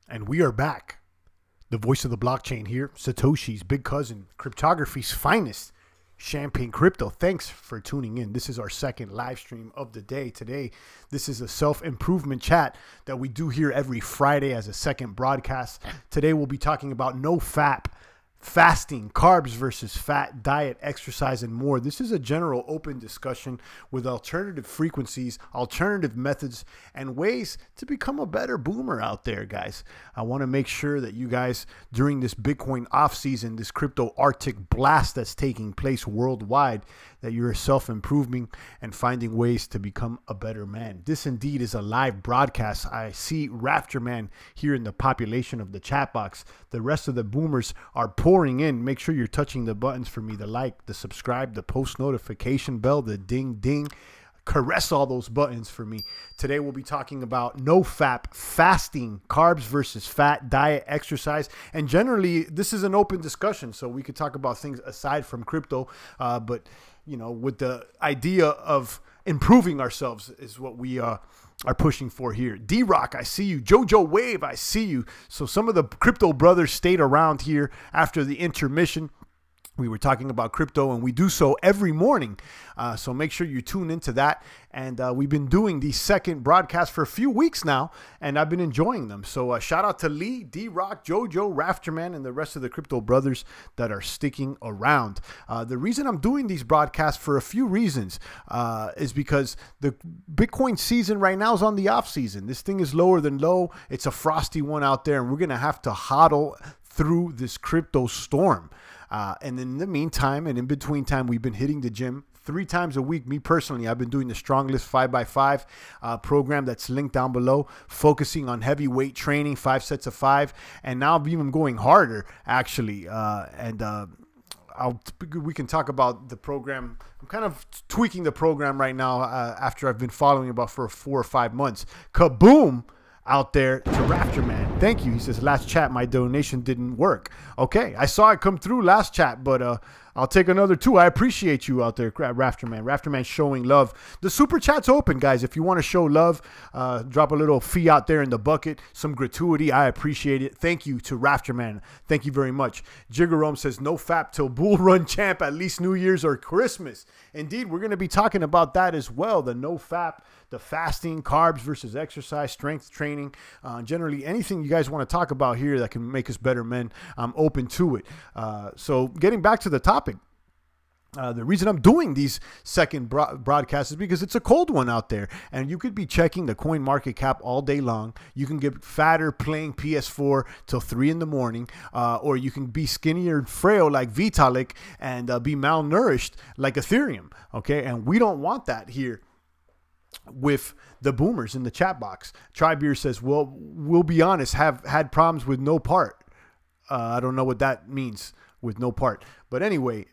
And we are back. The voice of the blockchain here, Satoshi's big cousin, cryptography's finest, Champagne Crypto. Thanks for tuning in. This is our second live stream of the day. Today, this is a self-improvement chat that we do here every Friday as a second broadcast. Today, we'll be talking about Nofap, fasting, carbs versus fat, diet, exercise, and more. This is a general open discussion with alternative frequencies, alternative methods, and ways to become a better boomer out there, guys. I want to make sure that you guys, during this Bitcoin off season, this crypto Arctic blast that's taking place worldwide, that you're self-improving and finding ways to become a better man. This indeed is a live broadcast. I see Raptor Man here in the population of the chat box. The rest of the boomers are pouring in. Make sure you're touching the buttons for me, the like, the subscribe, the post notification bell, the ding ding. Caress all those buttons for me. Today we'll be talking about Nofap, fasting, carbs versus fat, diet, exercise, and generally this is an open discussion, so we could talk about things aside from crypto, but you know, with the idea of improving ourselves is what we are pushing for here. D-Rock, I see you. Jojo Wave, I see you. So some of the crypto brothers stayed around here after the intermission. We were talking about crypto, and we do so every morning. So make sure you tune into that. And we've been doing these second broadcasts for a few weeks now, and I've been enjoying them. So shout out to Lee, D-Rock, Jojo, Rafterman, and the rest of the crypto brothers that are sticking around. The reason I'm doing these broadcasts for a few reasons is because the Bitcoin season right now is on the off season. This thing is lower than low. It's a frosty one out there, and we're going to have to hodl through this crypto storm. And in the meantime, and in between time, we've been hitting the gym 3 times a week. Me personally, I've been doing the Stronglist 5x5 program that's linked down below, focusing on heavyweight training, 5 sets of 5. And now I'm even going harder, actually. We can talk about the program. I'm kind of tweaking the program right now after I've been following about for 4 or 5 months. Kaboom! Out there to Raptorman. Thank you. He says, last chat, my donation didn't work. Okay, I saw it come through last chat, but I'll take another 2. I appreciate you out there, Raptorman. Raptorman showing love. The super chat's open, guys. If you want to show love, drop a little fee out there in the bucket, some gratuity. I appreciate it. Thank you to Raptorman. Thank you very much. Jiggerome says, no fap till bull run champ, at least New Year's or Christmas. Indeed, we're going to be talking about that as well. The no fap, the fasting, carbs versus exercise, strength training, generally anything you guys want to talk about here that can make us better men, I'm open to it. So getting back to the topic, the reason I'm doing these second broadcasts is because it's a cold one out there, and you could be checking the coin market cap all day long. You can get fatter playing PS4 till 3 in the morning, or you can be skinnier and frail like Vitalik and be malnourished like Ethereum. Okay, and we don't want that here with the boomers in the chat box. Tribeer says, well, we'll be honest, have had problems with no part. I don't know what that means with no part. But anyway,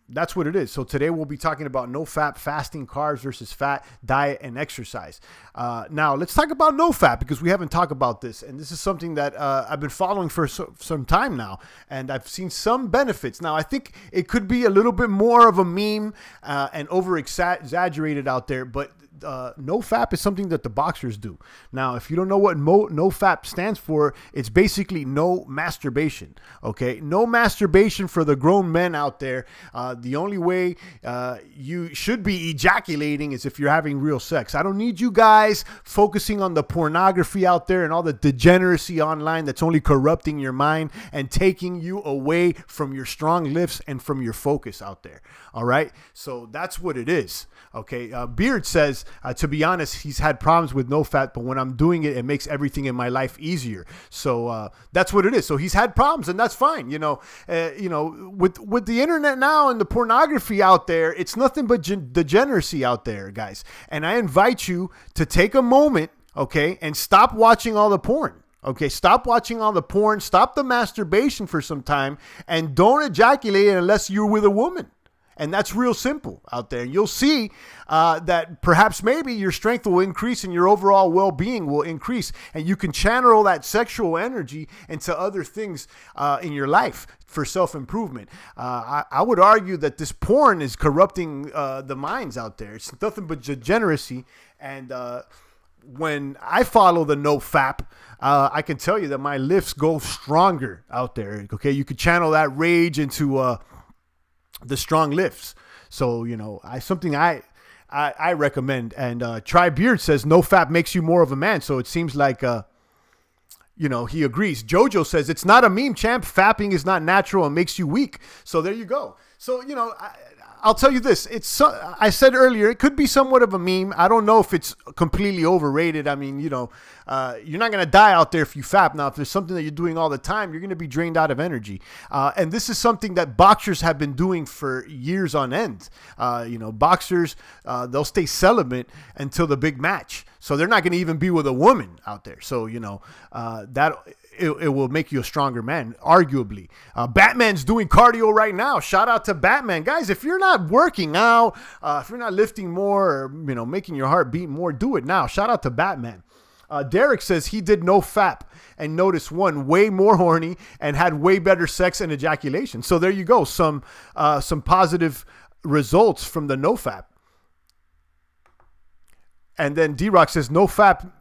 that's what it is. So today we'll be talking about no fat, fasting, carbs versus fat, diet, and exercise. Now let's talk about no fat, because we haven't talked about this. And this is something that I've been following for some time now, and I've seen some benefits. Now I think it could be a little bit more of a meme and over exaggerated out there, but NoFap is something that the boxers do. Now, if you don't know what NoFap stands for, it's basically no masturbation. Okay, no masturbation for the grown men out there. The only way you should be ejaculating is if you're having real sex. I don't need you guys focusing on the pornography out there and all the degeneracy online that's only corrupting your mind and taking you away from your strong lifts and from your focus out there. All right, so that's what it is. Okay, Beard says, to be honest, he's had problems with no fat, but when I'm doing it, it makes everything in my life easier. So that's what it is. So he's had problems, and that's fine. You know, with the internet now and the pornography out there, it's nothing but degeneracy out there, guys. And I invite you to take a moment, okay, and stop watching all the porn. Okay, stop watching all the porn, stop the masturbation for some time, and don't ejaculate unless you're with a woman. And that's real simple out there. You'll see that perhaps maybe your strength will increase and your overall well-being will increase. And you can channel that sexual energy into other things in your life for self-improvement. I would argue that this porn is corrupting the minds out there. It's nothing but degeneracy. And when I follow the Nofap, I can tell you that my lifts go stronger out there. Okay, you could channel that rage into the strong lifts. So, you know, something I recommend. And Try Beard says Nofap makes you more of a man. So it seems like, you know, he agrees. Jojo says it's not a meme, champ. Fapping is not natural and makes you weak. So there you go. So, you know, I'll tell you this. I said earlier, it could be somewhat of a meme. I don't know if it's completely overrated. I mean, you know, you're not going to die out there if you fap. Now, if there's something that you're doing all the time, you're going to be drained out of energy. And this is something that boxers have been doing for years on end. You know, boxers, they'll stay celibate until the big match. So they're not going to even be with a woman out there. So, you know, it will make you a stronger man, arguably. Batman's doing cardio right now. Shout out to Batman. Guys, if you're not working out, if you're not lifting more, or, you know, making your heart beat more, do it now. Shout out to Batman. Derek says he did no fap and noticed one way more horny and had way better sex and ejaculation. So there you go. Some positive results from the no fap. And then D-Rock says no fap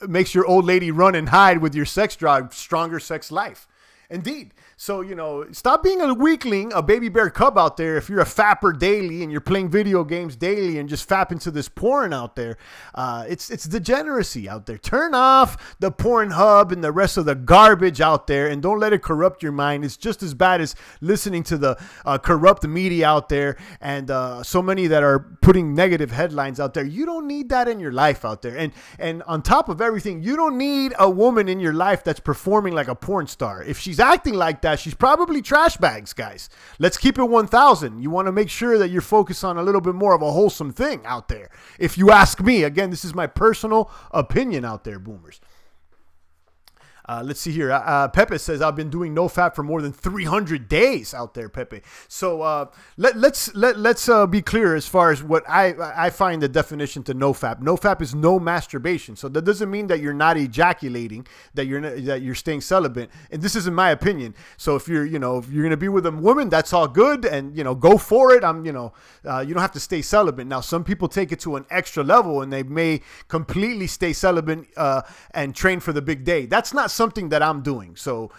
makes your old lady run and hide with your sex drive, stronger sex life. Indeed. So, you know, stop being a weakling, a baby bear cub out there. If you're a fapper daily and you're playing video games daily and just fapping to this porn out there, it's degeneracy out there. Turn off the Pornhub and the rest of the garbage out there and don't let it corrupt your mind. It's just as bad as listening to the corrupt media out there and so many that are putting negative headlines out there. You don't need that in your life out there. And on top of everything, you don't need a woman in your life that's performing like a porn star. If she's acting like that, she's probably trash bags, guys. Let's keep it 1,000. You want to make sure that you're focused on a little bit more of a wholesome thing out there. If you ask me, again, this is my personal opinion out there, boomers. Let's see here. Pepe says, I've been doing no fap for more than 300 days out there, Pepe. So let's be clear as far as what I find the definition to no fap. No fap is no masturbation. So that doesn't mean that you're not ejaculating, that you're staying celibate. And this is in my opinion. So if you're going to be with a woman, that's all good, and, you know, go for it. You don't have to stay celibate. Now, some people take it to an extra level and they may completely stay celibate and train for the big day. That's not something that I'm doing. So,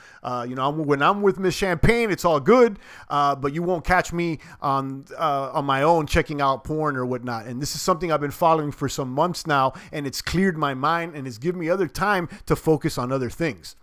you know, when I'm with Miss Champagne, it's all good. But you won't catch me on my own checking out porn or whatnot. And this is something I've been following for some months now, and it's cleared my mind and it's given me other time to focus on other things.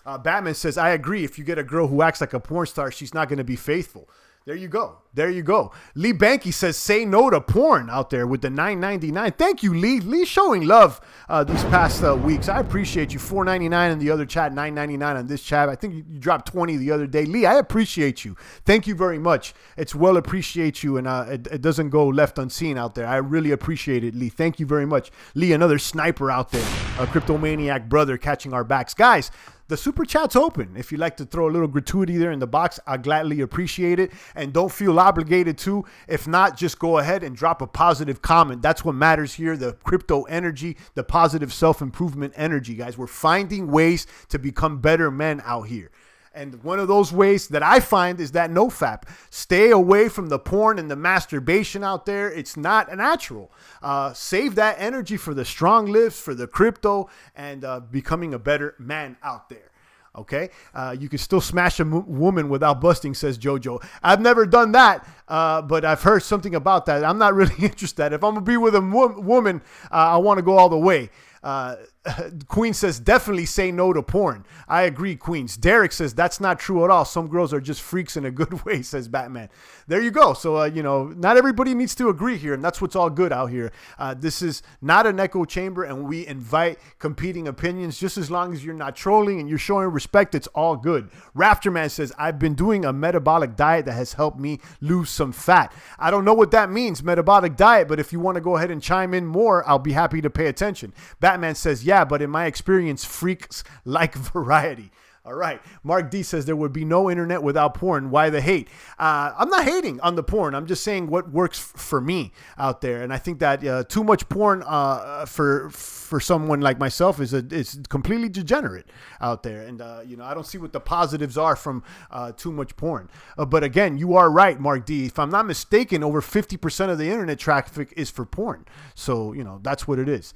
Batman says, I agree. If you get a girl who acts like a porn star, she's not going to be faithful. There you go. There you go. Lee Banky says, say no to porn out there with the $9.99. Thank you, Lee. Lee showing love these past weeks. I appreciate you. $4.99 in the other chat, $9.99 on this chat. I think you dropped 20 the other day. Lee, I appreciate you. Thank you very much. It's well appreciate you, and it doesn't go left unseen out there. I really appreciate it, Lee. Thank you very much. Lee, another sniper out there, a cryptomaniac brother catching our backs. Guys, the super chat's open. If you'd like to throw a little gratuity there in the box, I gladly appreciate it. And don't feel obligated to. If not, just go ahead and drop a positive comment. That's what matters here. The crypto energy, the positive self-improvement energy, guys. We're finding ways to become better men out here. And one of those ways that I find is that no fap. Stay away from the porn and the masturbation out there. It's not natural. Save that energy for the strong lifts, for the crypto, and becoming a better man out there. Okay, you can still smash a woman without busting, says JoJo. I've never done that, but I've heard something about that. I'm not really interested. If I'm gonna be with a woman, I want to go all the way. Queen says, definitely say no to porn. I agree, Queens. Derek says, that's not true at all. Some girls are just freaks in a good way, says Batman. There you go. So, you know, not everybody needs to agree here, and that's what's all good out here. This is not an echo chamber, and we invite competing opinions. Just as long as you're not trolling and you're showing respect, it's all good. Rafterman says, I've been doing a metabolic diet that has helped me lose some fat. I don't know what that means, metabolic diet, but if you want to go ahead and chime in more, I'll be happy to pay attention. Batman says, yeah, but in my experience, freaks like variety. All right. Mark D says there would be no internet without porn. Why the hate? I'm not hating on the porn. I'm just saying what works for me out there. And I think that too much porn for someone like myself is completely degenerate out there. And, you know, I don't see what the positives are from too much porn. But again, you are right, Mark D. If I'm not mistaken, over 50% of the internet traffic is for porn. So, you know, that's what it is.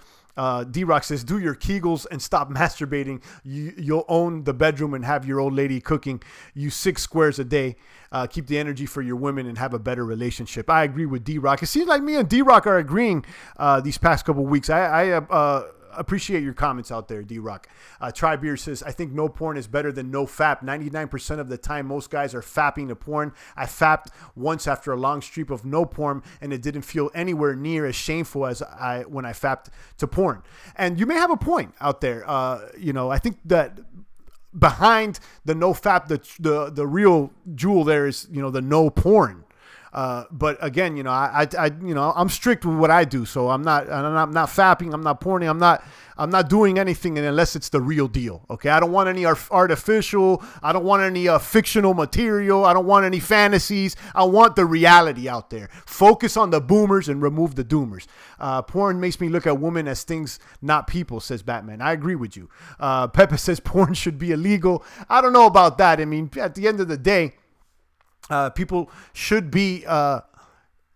D-Rock says, do your Kegels and stop masturbating. You'll own the bedroom and have your old lady cooking you 6 squares a day. Keep the energy for your women and have a better relationship. I agree with D-Rock. It seems like me and D-Rock are agreeing these past couple weeks. I appreciate your comments out there, D-Rock. Tribeer says, I think no porn is better than no fap. 99% of the time, most guys are fapping to porn. I fapped once after a long streak of no porn, and it didn't feel anywhere near as shameful as when I fapped to porn. And you may have a point out there. You know, I think that behind the no fap, the real jewel there is, you know, the no porn. But again, you know, I'm strict with what I do. So I'm not fapping. I'm not porning. I'm not doing anything unless it's the real deal. Okay. I don't want any artificial. I don't want any fictional material. I don't want any fantasies. I want the reality out there. Focus on the boomers and remove the doomers. Porn makes me look at women as things, not people, says Batman. I agree with you. Pepe says porn should be illegal. I don't know about that. I mean, at the end of the day, people should be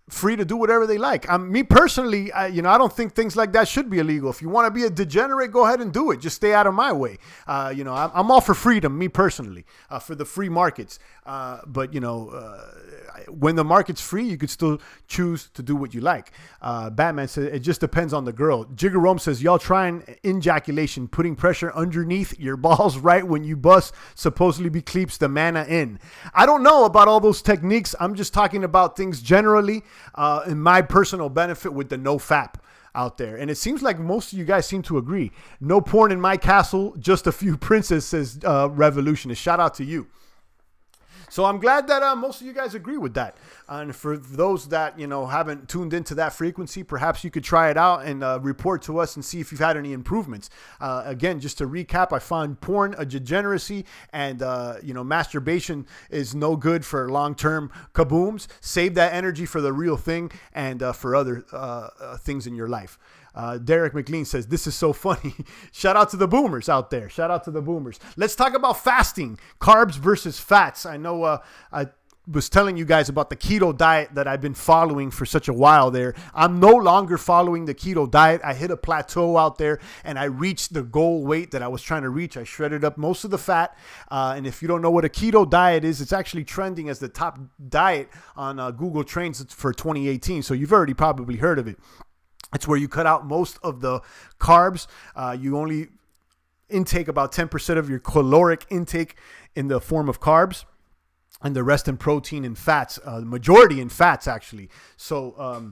free to do whatever they like. Me personally, you know, I don't think things like that should be illegal. If you want to be a degenerate, go ahead and do it. Just stay out of my way. You know, I'm all for freedom, me personally, for the free markets. But, you know, when the market's free, you could still choose to do what you like. Batman says it just depends on the girl. Jigger Rome says, y'all trying ejaculation, putting pressure underneath your balls right when you bust, supposedly keeps the mana in. I don't know about all those techniques. I'm just talking about things generally. In my personal benefit with the no fap out there. And it seems like most of you guys seem to agree. No porn in my castle, just a few princes, says Revolutionist. Shout out to you. So I'm glad that most of you guys agree with that. And for those that, you know, haven't tuned into that frequency, perhaps you could try it out and report to us and see if you've had any improvements. Again, just to recap, I find porn a degeneracy, and, you know, masturbation is no good for long-term kabooms. Save that energy for the real thing and for other things in your life. Derek McLean says, this is so funny. Shout out to the boomers out there. Shout out to the boomers. Let's talk about fasting, carbs versus fats. I know I was telling you guys about the keto diet that I've been following for such a while there. I'm no longer following the keto diet. I hit a plateau out there and I reached the goal weight that I was trying to reach. I shredded up most of the fat. And if you don't know what a keto diet is, it's actually trending as the top diet on Google Trends for 2018. So you've already probably heard of it. It's where you cut out most of the carbs. You only intake about 10% of your caloric intake in the form of carbs, and the rest in protein and fats, the majority in fats, actually. So,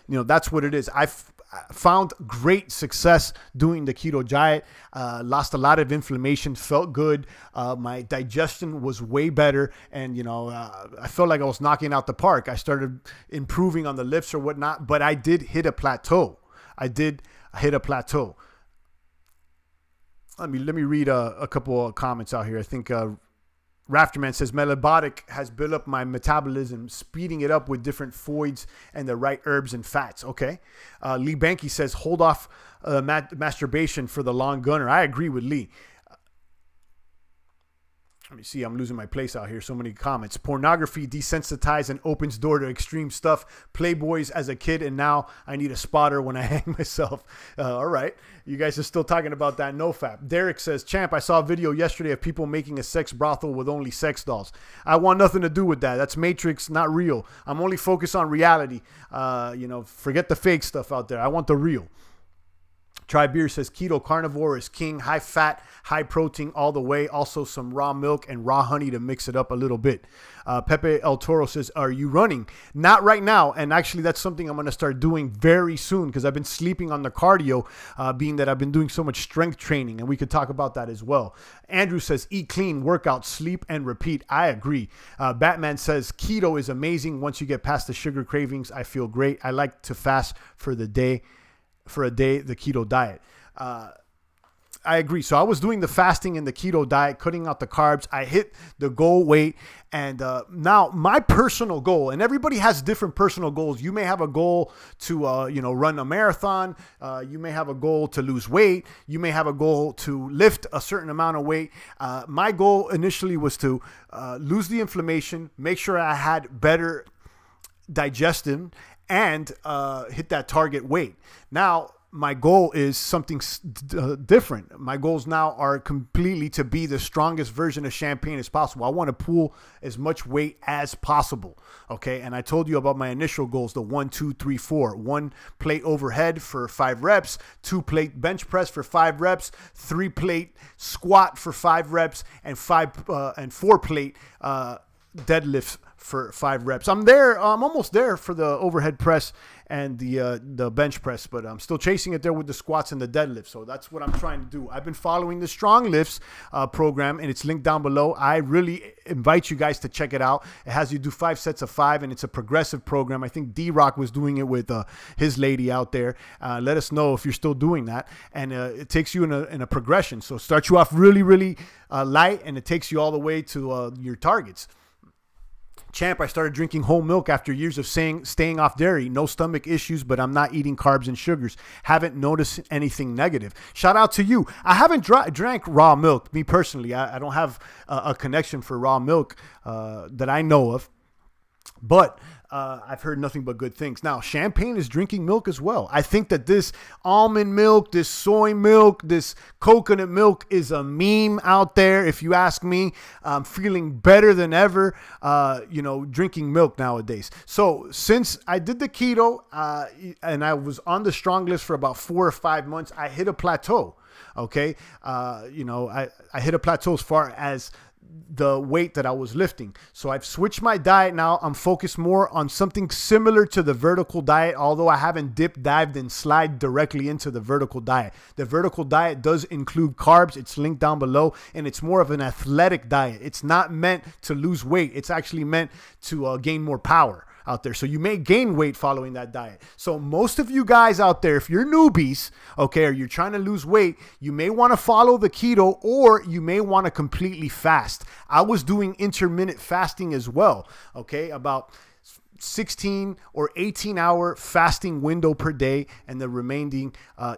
you know, that's what it is. I've found great success doing the keto diet, lost a lot of inflammation, felt good. My digestion was way better. And, you know, I felt like I was knocking out the park. I started improving on the lifts or whatnot, but I did hit a plateau. I did hit a plateau. Let me read a couple of comments out here. I think, Rafterman says, metabolic has built up my metabolism, speeding it up with different foids and the right herbs and fats. Okay. Lee Banky says, hold off masturbation for the long gunner. I agree with Lee. Let me see. I'm losing my place out here. So many comments. Pornography desensitizes and opens door to extreme stuff. Playboys as a kid, and now I need a spotter when I hang myself. All right. You guys are still talking about that nofap. Derek says, Champ, I saw a video yesterday of people making a sex brothel with only sex dolls. I want nothing to do with that. That's Matrix, not real. I'm only focused on reality. You know, forget the fake stuff out there. I want the real. Tribeer says keto carnivore is king, high fat, high protein all the way. Also some raw milk and raw honey to mix it up a little bit. Pepe El Toro says, are you running? Not right now. And actually that's something I'm going to start doing very soon because I've been sleeping on the cardio, being that I've been doing so much strength training, and we could talk about that as well. Andrew says, eat clean, work out, sleep, and repeat. I agree. Batman says, keto is amazing. Once you get past the sugar cravings, I feel great. I like to fast for the day. For a day, the keto diet. I agree. So I was doing the fasting and the keto diet, cutting out the carbs. I hit the goal weight. And now my personal goal, and everybody has different personal goals. You may have a goal to, you know, run a marathon. You may have a goal to lose weight. You may have a goal to lift a certain amount of weight. My goal initially was to lose the inflammation, make sure I had better digestion, and hit that target weight. Now, my goal is something different. My goals now are completely to be the strongest version of Champagne as possible. I want to pull as much weight as possible. Okay. And I told you about my initial goals, the 1, 2, 3, 4. 1 plate overhead for 5 reps, 2 plate bench press for 5 reps, 3 plate squat for 5 reps, and 4 plate deadlift for 5 reps. I'm there. I'm almost there for the overhead press and the bench press, but I'm still chasing it there with the squats and the deadlift. So that's what I'm trying to do. I've been following the Strong Lifts program, and it's linked down below. I really invite you guys to check it out. It has you do 5 sets of 5, and it's a progressive program. I think D-Rock was doing it with his lady out there. Let us know if you're still doing that. And it takes you in a progression. So it starts you off really, really light, and it takes you all the way to your targets. Champ, I started drinking whole milk after years of staying off dairy. No stomach issues, but I'm not eating carbs and sugars. Haven't noticed anything negative. Shout out to you. I haven't drank raw milk, me personally. I don't have a connection for raw milk that I know of. But I've heard nothing but good things. Now, Champagne is drinking milk as well. I think that this almond milk, this soy milk, this coconut milk is a meme out there. If you ask me, I'm feeling better than ever, drinking milk nowadays. So since I did the keto and I was on the strong list for about 4 or 5 months, I hit a plateau. Okay. I hit a plateau as far as the weight that I was lifting. So I've switched my diet now. I'm focused more on something similar to the vertical diet, although I haven't dipped, dived, and slide directly into the vertical diet. The vertical diet does include carbs. It's linked down below, and it's more of an athletic diet. It's not meant to lose weight. It's actually meant to gain more power out there. So you may gain weight following that diet. So most of you guys out there, if you're newbies, okay, or you're trying to lose weight, you may want to follow the keto, or you may want to completely fast. I was doing intermittent fasting as well, okay, about 16 or 18 hour fasting window per day, and the remaining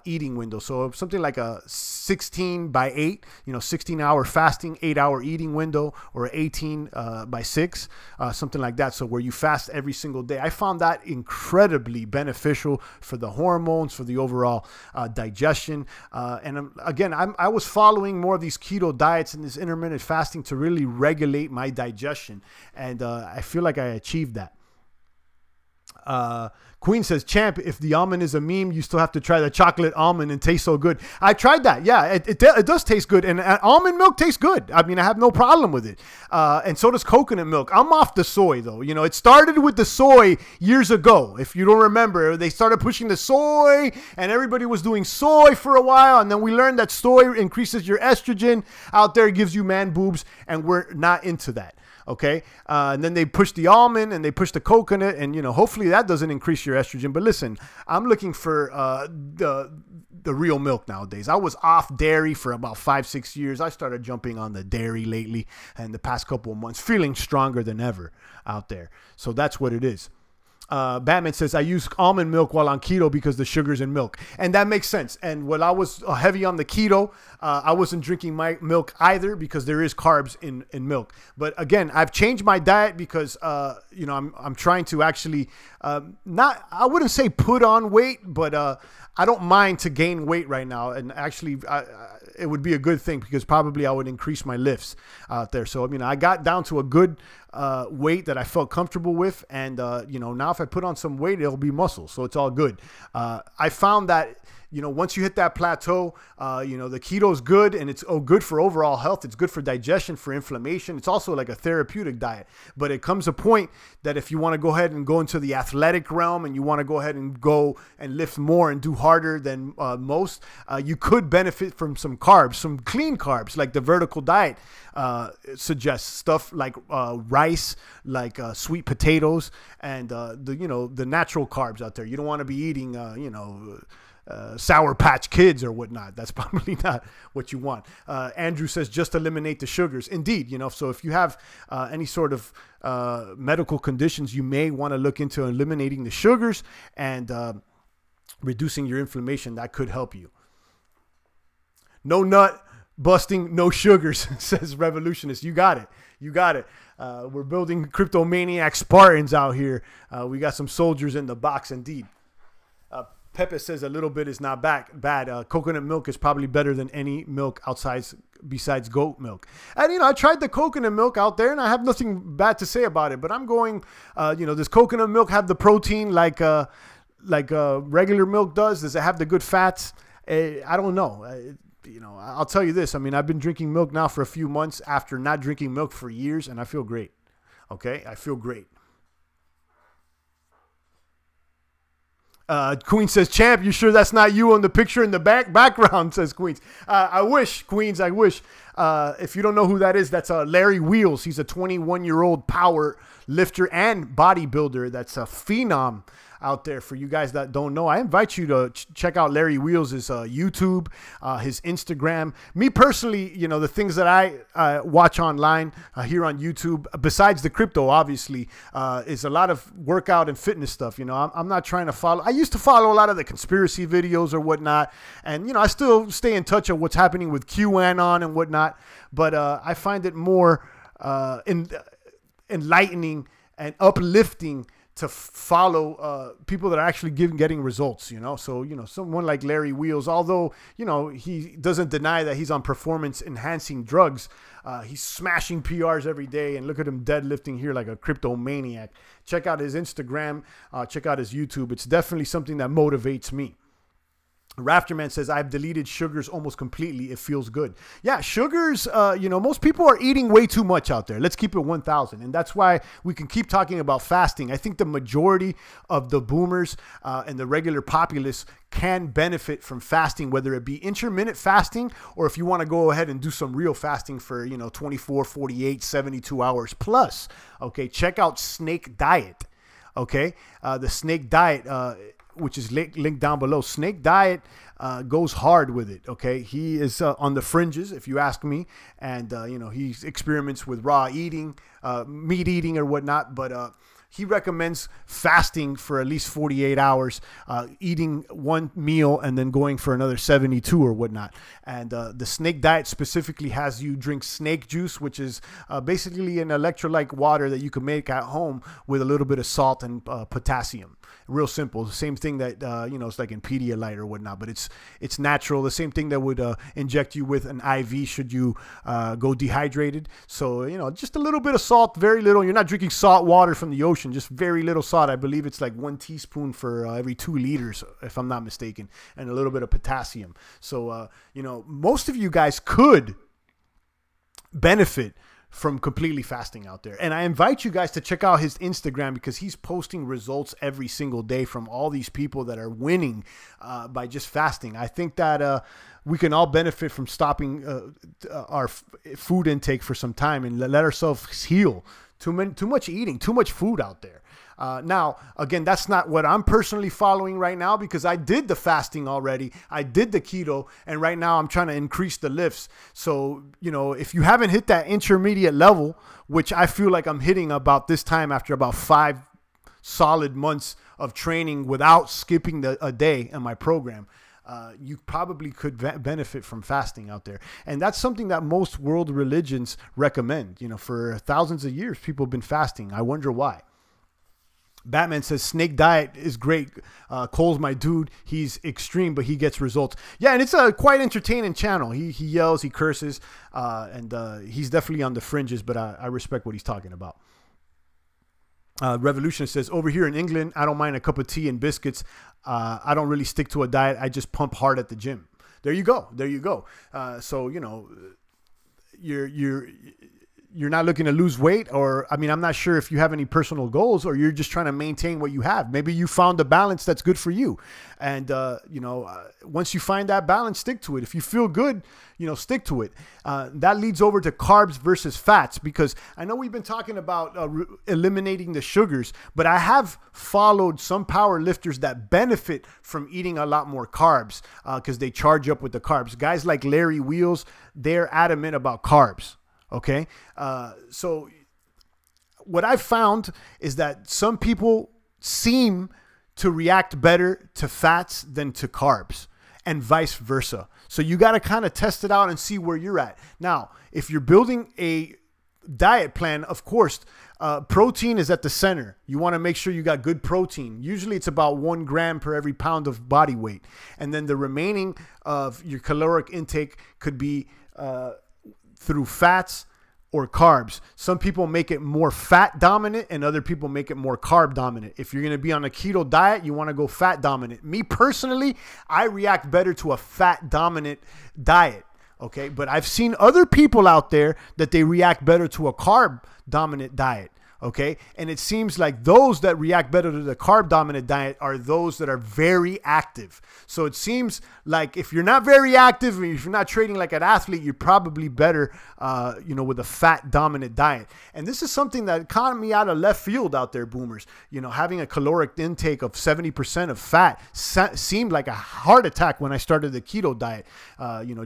eating window. So something like a 16 by 8, 16 hour fasting, 8 hour eating window, or 18 by 6, something like that. So where you fast every single day. I found that incredibly beneficial for the hormones, for the overall digestion. And again, I was following more of these keto diets and this intermittent fasting to really regulate my digestion. And I feel like I achieved that. Queen says, Champ, if the almond is a meme, you still have to try the chocolate almond and taste so good. I tried that. Yeah, it does taste good. And almond milk tastes good. I mean, I have no problem with it. And so does coconut milk. I'm off the soy, though. It started with the soy years ago. If you don't remember, they started pushing the soy, and everybody was doing soy for a while. And then we learned that soy increases your estrogen out there, gives you man boobs, and we're not into that. Okay. And then they push the almond and they push the coconut, and, hopefully that doesn't increase your estrogen. But listen, I'm looking for the real milk nowadays. I was off dairy for about 5-6 years. I started jumping on the dairy lately, and the past couple of months, feeling stronger than ever out there. So that's what it is. Batman says, I use almond milk while on keto because the sugar's in milk. And that makes sense. And when I was heavy on the keto, I wasn't drinking my milk either because there is carbs in milk. But again, I've changed my diet because, I'm trying to actually I wouldn't say put on weight, but I don't mind to gain weight right now. And actually, it would be a good thing because probably I would increase my lifts out there. So, I got down to a good weight that I felt comfortable with. And, now if I put on some weight, it'll be muscle. So it's all good. I found that, once you hit that plateau, the keto is good, and it's good for overall health. It's good for digestion, for inflammation. It's also like a therapeutic diet. But it comes a point that if you want to go ahead and go into the athletic realm, and you want to go ahead and go and lift more and do harder than most, you could benefit from some carbs, some clean carbs, like the vertical diet suggests. Stuff like rice, like sweet potatoes, and the natural carbs out there. You don't want to be eating Sour Patch Kids or whatnot. That's probably not what you want. Andrew says, just eliminate the sugars. Indeed, so if you have any sort of medical conditions, you may want to look into eliminating the sugars and reducing your inflammation. That could help you. No nut busting, no sugars, says Revolutionist. You got it. You got it. We're building cryptomaniac Spartans out here. We got some soldiers in the box, indeed. Pepe says a little bit is not bad. Coconut milk is probably better than any milk outside besides goat milk. And, you know, I tried the coconut milk out there and I have nothing bad to say about it. But I'm going, you know, does coconut milk have the protein like regular milk does? Does it have the good fats? I don't know. You know, I'll tell you this. I mean, I've been drinking milk now for a few months after not drinking milk for years, and I feel great. Okay? I feel great. Queen says, champ, you sure that's not you on the picture in the background, says Queens. I wish, Queens, I wish. If you don't know who that is, that's Larry Wheels. He's a 21-year-old power lifter and bodybuilder. That's a phenom out there for you guys that don't know. I invite you to check out Larry Wheels' YouTube, his Instagram. Me personally, you know, the things that I watch online here on YouTube, besides the crypto, obviously, is a lot of workout and fitness stuff. You know, I'm not trying to follow. I used to follow a lot of the conspiracy videos or whatnot. And, you know, I still stay in touch of what's happening with QAnon and whatnot. But I find it more enlightening and uplifting to follow people that are actually getting results, you know. So, you know, someone like Larry Wheels, although, you know, he doesn't deny that he's on performance enhancing drugs, he's smashing PRs every day, and look at him deadlifting here like a crypto maniac. Check out his Instagram, check out his YouTube. It's definitely something that motivates me. Rafterman says, I've deleted sugars almost completely. It feels good. Yeah, sugars, you know, most people are eating way too much out there. Let's keep it 1,000. And that's why we can keep talking about fasting. I think the majority of the boomers and the regular populace can benefit from fasting, whether it be intermittent fasting or if you want to go ahead and do some real fasting for, you know, 24, 48, 72 hours plus. Okay, check out Snake Diet. Okay, the Snake Diet, which is linked down below. Snake Diet goes hard with it, okay? He is on the fringes, if you ask me, and, you know, he experiments with raw eating, meat eating or whatnot, but he recommends fasting for at least 48 hours, eating one meal and then going for another 72 or whatnot. And the Snake Diet specifically has you drink snake juice, which is basically an electrolyte water that you can make at home with a little bit of salt and potassium. Real simple. The same thing that, you know, it's like in Pedialyte or whatnot, but it's natural. The same thing that would inject you with an IV should you go dehydrated. So, you know, just a little bit of salt, very little. You're not drinking salt water from the ocean, just very little salt. I believe it's like 1 teaspoon for every 2 liters, if I'm not mistaken, and a little bit of potassium. So, you know, most of you guys could benefit from completely fasting out there. And I invite you guys to check out his Instagram because he's posting results every single day from all these people that are winning by just fasting. I think that we can all benefit from stopping our food intake for some time and let ourselves heal. Too much eating, too much food out there. Now, again, that's not what I'm personally following right now because I did the fasting already. I did the keto, and right now I'm trying to increase the lifts. So, you know, if you haven't hit that intermediate level, which I feel like I'm hitting about this time after about 5 solid months of training without skipping a day in my program, you probably could benefit from fasting out there. And that's something that most world religions recommend. You know, for thousands of years, people have been fasting. I wonder why. Batman says, Snake Diet is great. Cole's my dude. He's extreme, but he gets results. Yeah, and it's a quite entertaining channel. He yells, he curses, and he's definitely on the fringes, but I respect what he's talking about. Revolution says, over here in England, I don't mind a cup of tea and biscuits. I don't really stick to a diet. I just pump hard at the gym. There you go. There you go. So, you know, you're not looking to lose weight, or, I mean, I'm not sure if you have any personal goals or you're just trying to maintain what you have. Maybe you found a balance that's good for you. And, you know, once you find that balance, stick to it. If you feel good, you know, stick to it. That leads over to carbs versus fats, because I know we've been talking about eliminating the sugars, but I have followed some power lifters that benefit from eating a lot more carbs because they charge up with the carbs. Guys like Larry Wheels, they're adamant about carbs. Okay. So what I've found is that some people seem to react better to fats than to carbs, and vice versa. So you got to kind of test it out and see where you're at. Now, if you're building a diet plan, of course, protein is at the center. You want to make sure you got good protein. Usually it's about 1 gram per every pound of body weight. And then the remaining of your caloric intake could be through fats or carbs. Some people make it more fat dominant and other people make it more carb dominant. If you're going to be on a keto diet, you want to go fat dominant. Me personally, I react better to a fat dominant diet. Okay. But I've seen other people out there that they react better to a carb dominant diet. Okay. And it seems like those that react better to the carb dominant diet are those that are very active. So it seems like if you're not very active, if you're not training like an athlete, you're probably better, with a fat dominant diet. And this is something that caught me out of left field out there, boomers. Having a caloric intake of 70% of fat seemed like a heart attack when I started the keto diet.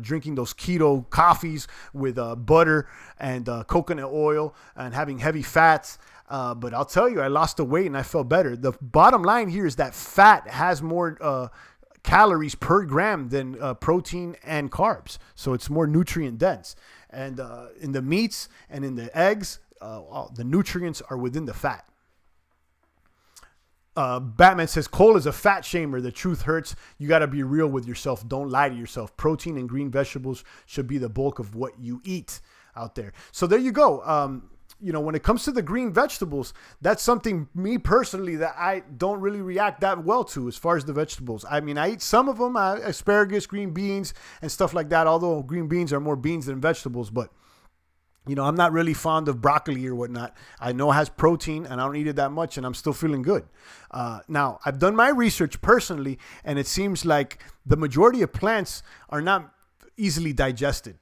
Drinking those keto coffees with butter and coconut oil and having heavy fats. But I'll tell you, I lost the weight and I felt better. The bottom line here is that fat has more calories per gram than protein and carbs. So it's more nutrient dense. And in the meats and in the eggs, the nutrients are within the fat. Batman says, Cole is a fat shamer. The truth hurts. You got to be real with yourself. Don't lie to yourself. Protein and green vegetables should be the bulk of what you eat out there. So there you go. When it comes to the green vegetables, that's something, me personally, that I don't really react that well to as far as the vegetables. I mean, I eat some of them, asparagus, green beans, and stuff like that, although green beans are more beans than vegetables. But, I'm not really fond of broccoli or whatnot. I know it has protein, and I don't eat it that much, and I'm still feeling good. Now, I've done my research personally, and it seems like the majority of plants are not easily digested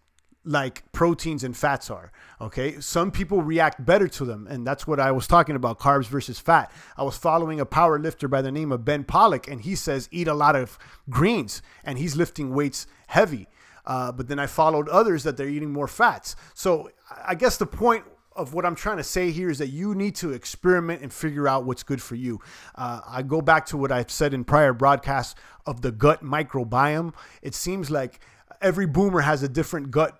like proteins and fats are. Okay. Some people react better to them. And that's what I was talking about, carbs versus fat. I was following a power lifter by the name of Ben Pollock, and he says, eat a lot of greens, and he's lifting weights heavy. But then I followed others that they're eating more fats. So I guess the point of what I'm trying to say here is that you need to experiment and figure out what's good for you. I go back to what I've said in prior broadcasts of the gut microbiome. It seems like every boomer has a different gut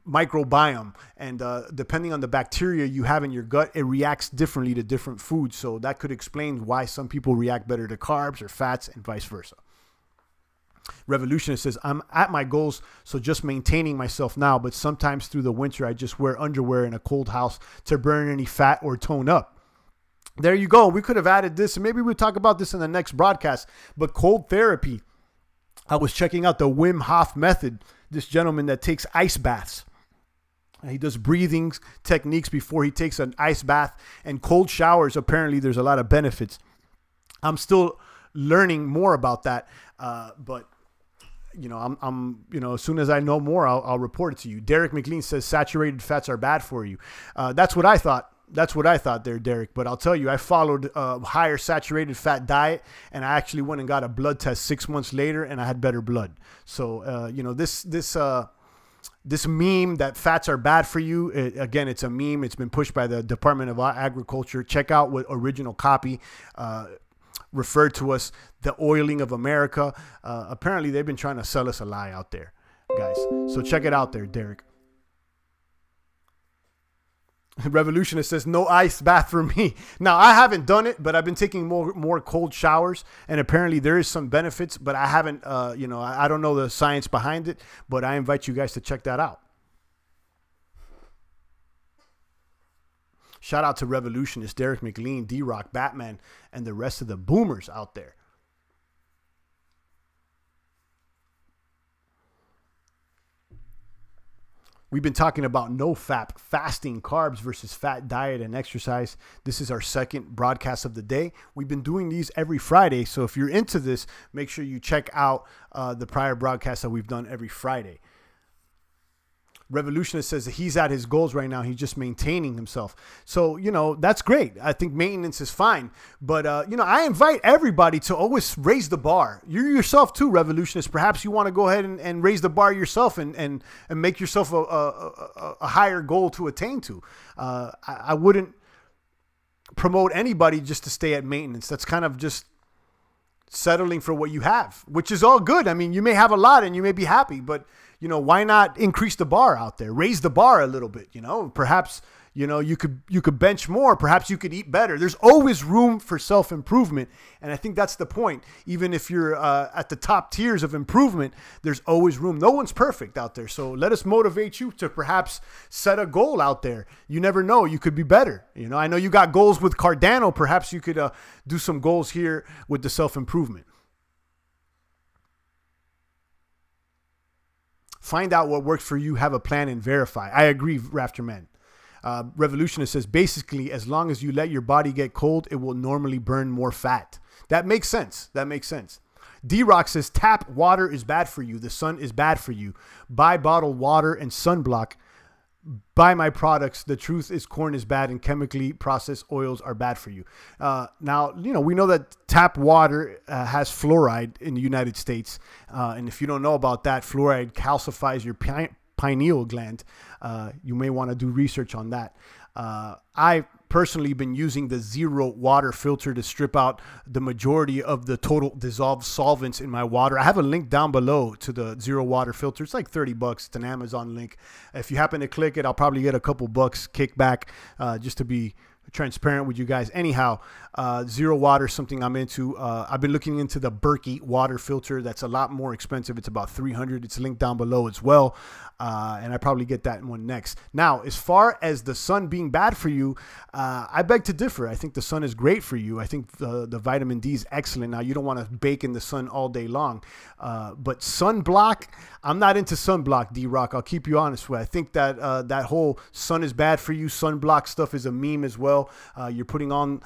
microbiome, and depending on the bacteria you have in your gut, it reacts differently to different foods. So that could explain why some people react better to carbs or fats and vice versa. Revolutionist says, I'm at my goals, so just maintaining myself now, but sometimes through the winter I just wear underwear in a cold house to burn any fat or tone up. There you go. We could have added this, and maybe we'll talk about this in the next broadcast, but cold therapy. I was checking out the Wim Hof method, this gentleman that takes ice baths. He does breathing techniques before he takes an ice bath, and cold showers. Apparently there's a lot of benefits. I'm still learning more about that. But as soon as I know more, I'll report it to you. Derek McLean says saturated fats are bad for you. That's what I thought. That's what I thought there, Derek. But I'll tell you, I followed a higher saturated fat diet, and I actually went and got a blood test 6 months later, and I had better blood. So, this meme that fats are bad for you, again, it's a meme. It's been pushed by the Department of Agriculture. Check out what original copy referred to us, the oiling of America. Apparently, they've been trying to sell us a lie out there, guys. So check it out there, Derek. Revolutionist says, no ice bath for me. Now, I haven't done it, but I've been taking more cold showers, and apparently there is some benefits, but I haven't, I don't know the science behind it, but I invite you guys to check that out. Shout out to Revolutionist, Derek McLean, D-Rock, Batman, and the rest of the boomers out there. We've been talking about Nofap, fasting, carbs versus fat diet and exercise. This is our second broadcast of the day. We've been doing these every Friday. So if you're into this, make sure you check out the prior broadcasts that we've done every Friday. Revolutionist says that he's at his goals right now. He's just maintaining himself. So, that's great. I think maintenance is fine. But, I invite everybody to always raise the bar. You yourself too, Revolutionist. Perhaps you want to go ahead and raise the bar yourself and make yourself a higher goal to attain to. I wouldn't promote anybody just to stay at maintenance. That's kind of just settling for what you have, which is all good. I mean, you may have a lot and you may be happy, but why not increase the bar out there, raise the bar a little bit, perhaps, you could bench more. Perhaps you could eat better. There's always room for self-improvement. And I think that's the point. Even if you're at the top tiers of improvement, there's always room. No one's perfect out there. So let us motivate you to perhaps set a goal out there. You never know. You could be better. I know you got goals with Cardano. Perhaps you could do some goals here with the self-improvement. Find out what works for you. Have a plan and verify. I agree, Rafterman. Revolutionist says, basically, as long as you let your body get cold, it will normally burn more fat. That makes sense. That makes sense. D-Rock says, tap water is bad for you. The sun is bad for you. Buy bottled water and sunblock. Buy my products. The truth is corn is bad and chemically processed oils are bad for you. Now, we know that tap water has fluoride in the United States. And if you don't know about that, fluoride calcifies your pineal gland. You may want to do research on that. I personally been using the zero water filter to strip out the majority of the total dissolved solvents in my water. I have a link down below to the zero water filter. It's like 30 bucks. It's an Amazon link. If you happen to click it, I'll probably get a couple bucks kickback just to be transparent with you guys. Anyhow, zero water is something I'm into. I've been looking into the Berkey water filter. That's a lot more expensive. It's about $300. It's linked down below as well. And I probably get that one next. Now, as far as the sun being bad for you, I beg to differ. I think the sun is great for you. I think the vitamin D is excellent. Now, you don't want to bake in the sun all day long. But sunblock, I'm not into sunblock, D-Rock. I'll keep you honest with. I think that that whole sun is bad for you, sunblock stuff is a meme as well. You're putting on,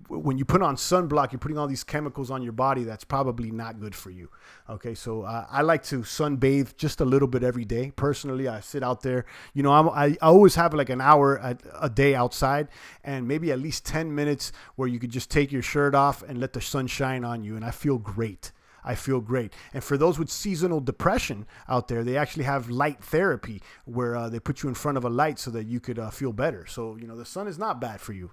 when you put on sunblock, you're putting all these chemicals on your body that's probably not good for you. Okay, so I like to sunbathe just a little bit every day. Personally, I sit out there. I always have like an hour a day outside and maybe at least 10 minutes where you could just take your shirt off and let the sun shine on you. And I feel great. I feel great. And for those with seasonal depression out there, they actually have light therapy where they put you in front of a light so that you could feel better. So, the sun is not bad for you.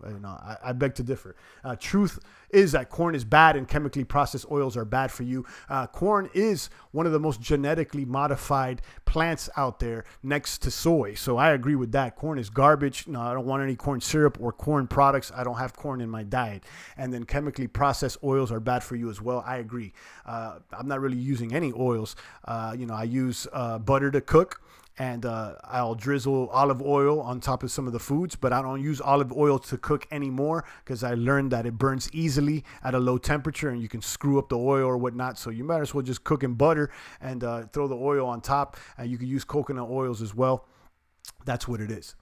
I beg to differ. Truth is that corn is bad and chemically processed oils are bad for you. Corn is one of the most genetically modified plants out there next to soy. So I agree with that. Corn is garbage. No, I don't want any corn syrup or corn products. I don't have corn in my diet. And then chemically processed oils are bad for you as well. I agree. I'm not really using any oils. I use butter to cook. And I'll drizzle olive oil on top of some of the foods, but I don't use olive oil to cook anymore because I learned that it burns easily at a low temperature and you can screw up the oil or whatnot. So you might as well just cook in butter and throw the oil on top. You can use coconut oils as well. That's what it is.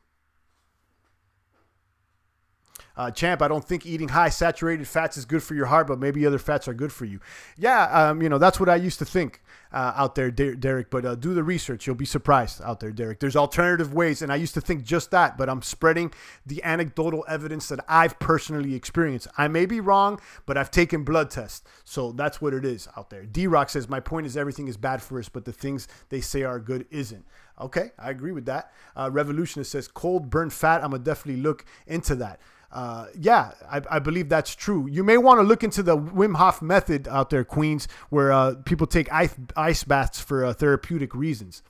Champ, I don't think eating high saturated fats is good for your heart, but maybe other fats are good for you. Yeah, that's what I used to think out there, Derek. But do the research. You'll be surprised out there, Derek. There's alternative ways, and I used to think just that, but I'm spreading the anecdotal evidence that I've personally experienced. I may be wrong, but I've taken blood tests, so that's what it is out there. D-Rock says, my point is everything is bad for us, but the things they say are good isn't. Okay, I agree with that. Revolutionist says, cold burn fat. I'm going to definitely look into that. Yeah, I believe that's true. You may want to look into the Wim Hof method out there, Queens, where people take ice baths for therapeutic reasons.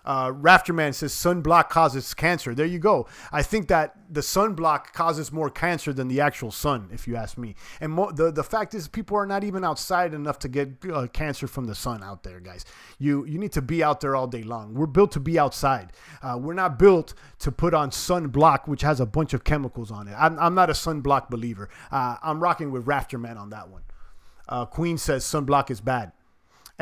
Rafterman says sunblock causes cancer. There you go. I think that the sunblock causes more cancer than the actual sun, if you ask me. And the fact is, people are not even outside enough to get cancer from the sun out there, guys. You need to be out there all day long. We're built to be outside. We're not built to put on sunblock, which has a bunch of chemicals on it. I'm not a sunblock believer. I'm rocking with Rafterman on that one. Queen says sunblock is bad.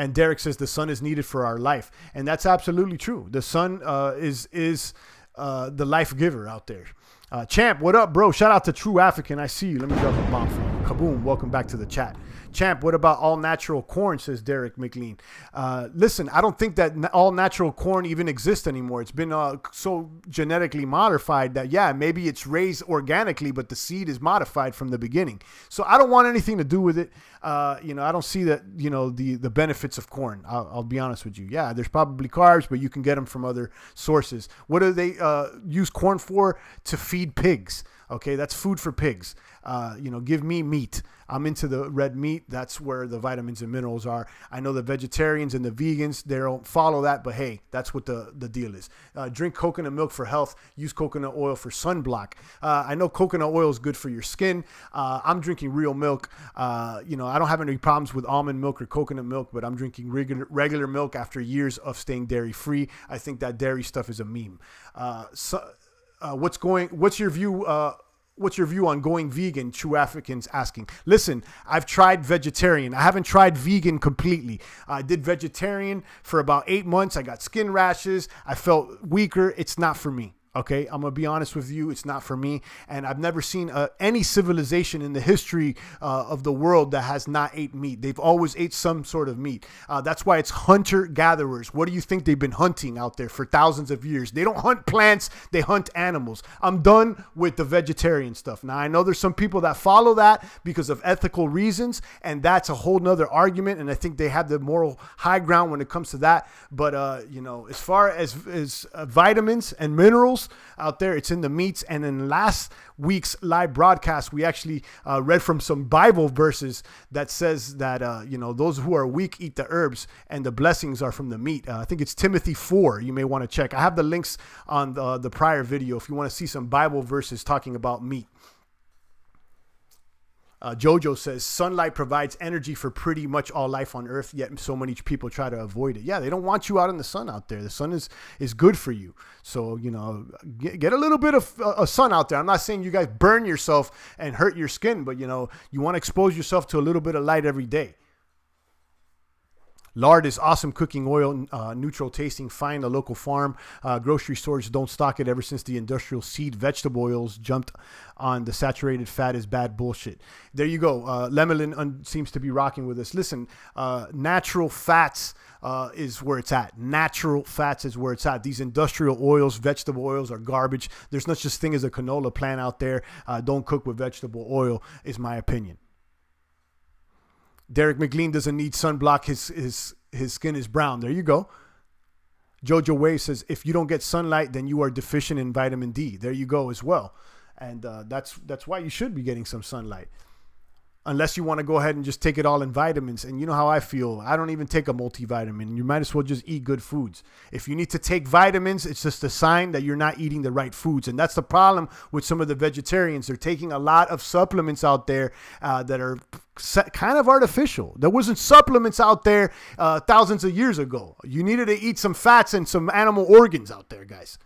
And Derek says the sun is needed for our life. And that's absolutely true. The sun is the life giver out there. Champ, what up, bro? Shout out to True African. I see you. Let me drop a bomb for you. Kaboom. Welcome back to the chat. Champ, what about all natural corn, says Derek McLean. Listen, I don't think that all natural corn even exists anymore. It's been so genetically modified that, yeah, maybe it's raised organically, but the seed is modified from the beginning. So I don't want anything to do with it. I don't see that, the benefits of corn. I'll be honest with you. Yeah, there's probably carbs, but you can get them from other sources. What do they use corn for? To feed pigs. Okay, that's food for pigs. You know, give me meat. I'm into the red meat. That's where the vitamins and minerals are. I know the vegetarians and the vegans, they don't follow that, but hey, that's what the deal is. Drink coconut milk for health. Use coconut oil for sunblock. I know coconut oil is good for your skin. I'm drinking real milk. You know, I don't have any problems with almond milk or coconut milk, but I'm drinking regular milk after years of staying dairy free. I think that dairy stuff is a meme. What's your view? What's your view on going vegan? True Africans asking. Listen, I've tried vegetarian. I haven't tried vegan completely. I did vegetarian for about 8 months. I got skin rashes. I felt weaker. It's not for me. Okay, I'm going to be honest with you. It's not for me. And I've never seen any civilization in the history of the world that has not ate meat. They've always ate some sort of meat. That's why it's hunter-gatherers. What do you think they've been hunting out there for thousands of years? They don't hunt plants. They hunt animals. I'm done with the vegetarian stuff. Now, I know there's some people that follow that because of ethical reasons, and that's a whole nother argument, and I think they have the moral high ground when it comes to that. But, you know, as far as vitamins and minerals, out there, it's in the meats. And in last week's live broadcast, we actually read from some Bible verses that says that you know, those who are weak eat the herbs and the blessings are from the meat. I think it's Timothy 4. You may want to check. I have the links on the prior video if you want to see some Bible verses talking about meat. Jojo says, sunlight provides energy for pretty much all life on Earth, yet so many people try to avoid it. Yeah, they don't want you out in the sun out there. The sun is good for you. So, you know, get a little bit of sun out there. I'm not saying you guys burn yourself and hurt your skin, but, you know, you want to expose yourself to a little bit of light every day. Lard is awesome cooking oil, neutral tasting, find a local farm. Grocery stores don't stock it ever since the industrial seed vegetable oils jumped on the saturated fat is bad bullshit. There you go. Lemelin seems to be rocking with us. Listen, natural fats is where it's at. Natural fats is where it's at. These industrial oils, vegetable oils are garbage. There's no such thing as a canola plant out there. Don't cook with vegetable oil is my opinion. Derek McLean doesn't need sunblock. His skin is brown. There you go. Jojo Wave says, if you don't get sunlight, then you are deficient in vitamin D. There you go as well. And that's why you should be getting some sunlight. Unless you want to go ahead and just take it all in vitamins. And you know how I feel. I don't even take a multivitamin. You might as well just eat good foods. If you need to take vitamins, it's just a sign that you're not eating the right foods. And that's the problem with some of the vegetarians. They're taking a lot of supplements out there that are kind of artificial. There wasn't supplements out there thousands of years ago. You needed to eat some fats and some animal organs out there, guys.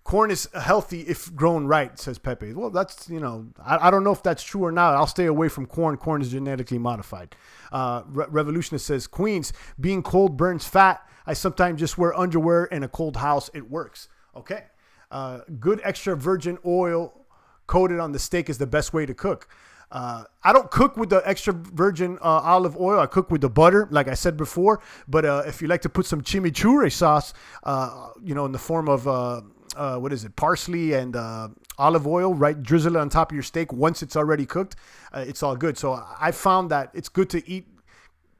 Corn is healthy if grown right, says Pepe. Well, that's, you know, I don't know if that's true or not. I'll stay away from corn. Corn is genetically modified. Revolutionist says, Queens, being cold burns fat. I sometimes just wear underwear in a cold house. It works. Okay. Good extra virgin oil coated on the steak is the best way to cook. I don't cook with the extra virgin olive oil. I cook with the butter, like I said before. But if you like to put some chimichurri sauce, you know, in the form of what is it, parsley and olive oil, right? Drizzle it on top of your steak once it's already cooked. It's all good. So I found that it's good to eat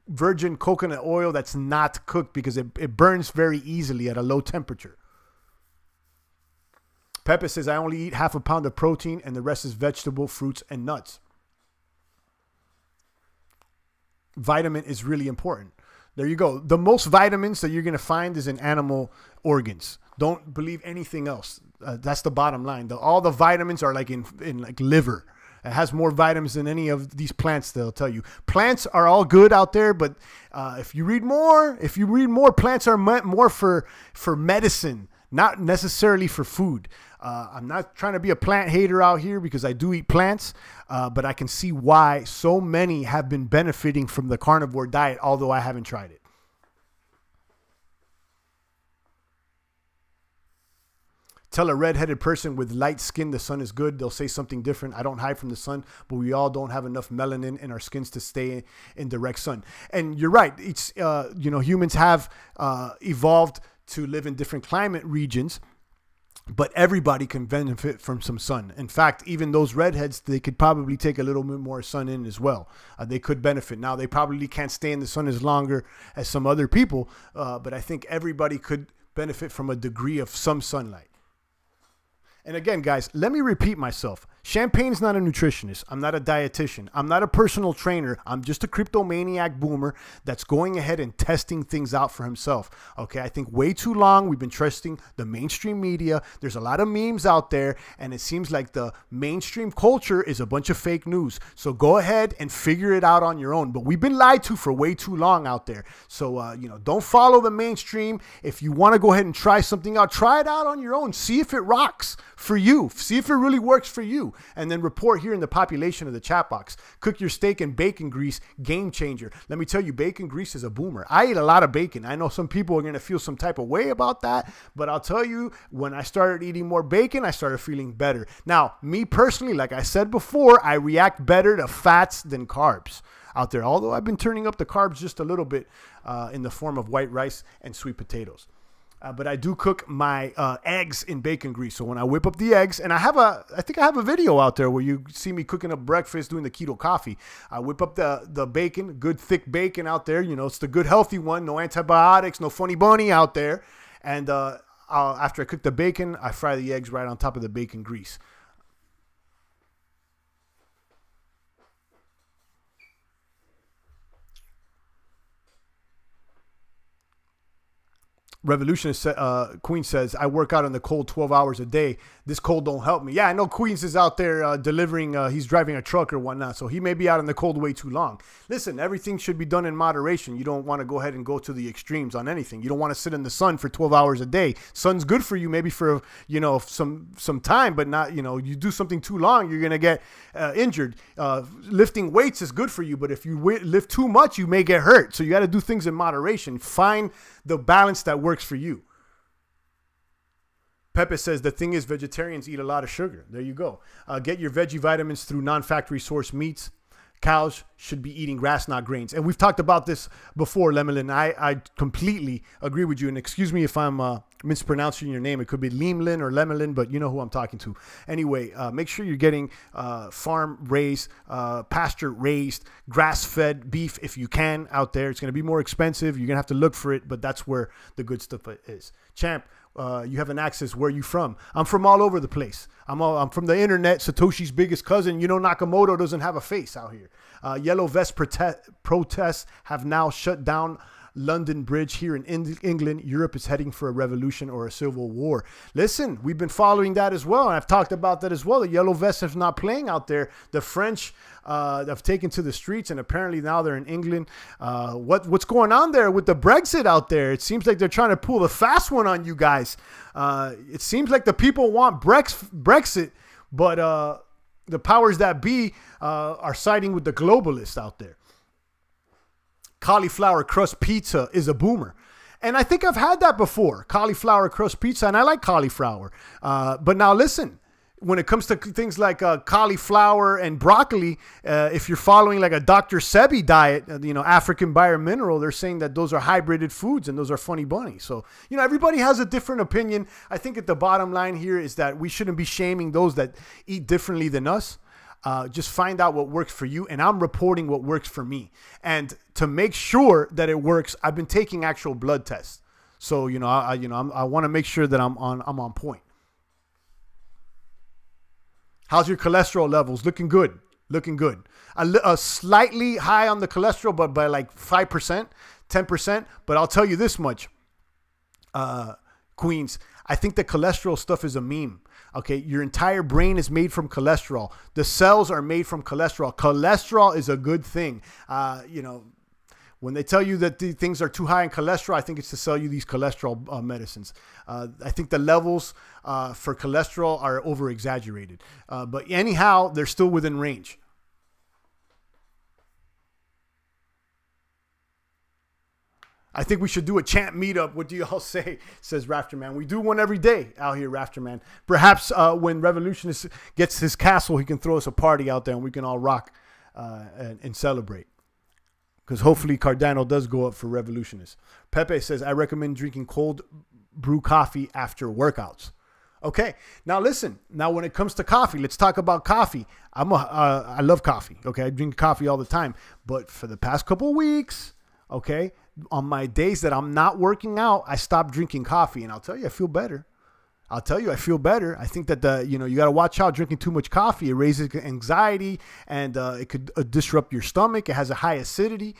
virgin coconut oil that's not cooked because it burns very easily at a low temperature. Pepe says, I only eat half a pound of protein and the rest is vegetable, fruits, and nuts. Vitamin is really important. There you go. The most vitamins that you're going to find is in animal organs. Don't believe anything else. That's the bottom line. All the vitamins are like in like liver. It has more vitamins than any of these plants, they'll tell you. Plants are all good out there, but if you read more, plants are more for medicine, not necessarily for food. I'm not trying to be a plant hater out here because I do eat plants, but I can see why so many have been benefiting from the carnivore diet, although I haven't tried it. Tell a redheaded person with light skin the sun is good. They'll say something different. I don't hide from the sun, but we all don't have enough melanin in our skins to stay in direct sun. And you're right. It's you know, humans have evolved to live in different climate regions, but everybody can benefit from some sun. In fact, even those redheads, they could probably take a little bit more sun in as well. They could benefit. Now, they probably can't stay in the sun as longer as some other people, but I think everybody could benefit from a degree of some sunlight. And again, guys, let me repeat myself. Champagne's not a nutritionist. I'm not a dietitian. I'm not a personal trainer. I'm just a cryptomaniac boomer that's going ahead and testing things out for himself. Okay, I think way too long we've been trusting the mainstream media. There's a lot of memes out there, and it seems like the mainstream culture is a bunch of fake news. So go ahead and figure it out on your own. But we've been lied to for way too long out there. So, you know, don't follow the mainstream. If you want to go ahead and try something out, try it out on your own. See if it rocks for you. See if it really works for you. And then report here in the population of the chat box. Cook your steak in bacon grease, game changer. Let me tell you, bacon grease is a boomer. I eat a lot of bacon. I know some people are going to feel some type of way about that, but I'll tell you, when I started eating more bacon, I started feeling better. Now, me personally, like I said before, I react better to fats than carbs out there, although I've been turning up the carbs just a little bit in the form of white rice and sweet potatoes. But I do cook my eggs in bacon grease. So when I whip up the eggs, and I think I have a video out there where you see me cooking up breakfast, doing the keto coffee. I whip up the bacon, good thick bacon out there. You know, it's the good healthy one. No antibiotics, no funny bunny out there. And after I cook the bacon, I fry the eggs right on top of the bacon grease. Revolutionist Queen says, I work out in the cold 12 hours a day. This cold don't help me. Yeah, I know Queens is out there delivering. He's driving a truck or whatnot, so he may be out in the cold way too long. Listen, everything should be done in moderation. You don't want to go ahead and go to the extremes on anything. You don't want to sit in the sun for 12 hours a day. Sun's good for you maybe for, you know, some time, but not, you know, you do something too long, you're going to get injured. Lifting weights is good for you, but if you lift too much, you may get hurt. So you got to do things in moderation. Find the balance that works for you. Pepe says, the thing is, vegetarians eat a lot of sugar. There you go. Get your veggie vitamins through non-factory source meats. Cows should be eating grass, not grains. And we've talked about this before, Lemelin. I completely agree with you. And excuse me if I'm mispronouncing your name. It could be Lemlin or Lemelin, but you know who I'm talking to. Anyway, make sure you're getting farm-raised, pasture-raised, grass-fed beef if you can out there. It's going to be more expensive. You're going to have to look for it, but that's where the good stuff is. Champ, you have an access. Where are you from? I'm from all over the place. I'm from the internet. Satoshi's biggest cousin. You know, Nakamoto doesn't have a face out here. Yellow vest protests have now shut down London Bridge here in England. Europe is heading for a revolution or a civil war. Listen, we've been following that as well, and I've talked about that as well. The yellow vests are not playing out there. The French have taken to the streets, and apparently now they're in England. What's going on there with the Brexit out there? It seems like they're trying to pull the fast one on you guys. It seems like the people want Brexit, but the powers that be are siding with the globalists out there. Cauliflower crust pizza is a boomer. And I think I've had that before, cauliflower crust pizza, and I like cauliflower. But now listen, when it comes to things like cauliflower and broccoli, if you're following like a Dr. Sebi diet, you know, African Biomineral, they're saying that those are hybrided foods and those are funny bunnies. So, you know, everybody has a different opinion. I think at the bottom line here is that we shouldn't be shaming those that eat differently than us. Just find out what works for you, and I'm reporting what works for me. And to make sure that it works, I've been taking actual blood tests. So, you know, I want to make sure that I'm on point. How's your cholesterol levels? Looking good. Looking good. Slightly high on the cholesterol, but by like 5%, 10%. But I'll tell you this much, Queens, I think the cholesterol stuff is a meme. Okay, your entire brain is made from cholesterol. The cells are made from cholesterol. Cholesterol is a good thing. You know, when they tell you that the things are too high in cholesterol, I think it's to sell you these cholesterol medicines. I think the levels for cholesterol are over-exaggerated. But anyhow, they're still within range. I think we should do a chant meetup. What do you all say? Says Rafterman. We do one every day out here, Rafterman. Perhaps when Revolutionist gets his castle, he can throw us a party out there and we can all rock and celebrate. Because hopefully Cardano does go up for Revolutionists. Pepe says, I recommend drinking cold brew coffee after workouts. Okay, now listen. Now when it comes to coffee, let's talk about coffee. I love coffee. Okay, I drink coffee all the time. But for the past couple of weeks, okay, on my days that I'm not working out, I stopped drinking coffee. And I'll tell you, I feel better. I'll tell you, I feel better. I think that you got to watch out drinking too much coffee. It raises anxiety, and it could disrupt your stomach. It has a high acidity.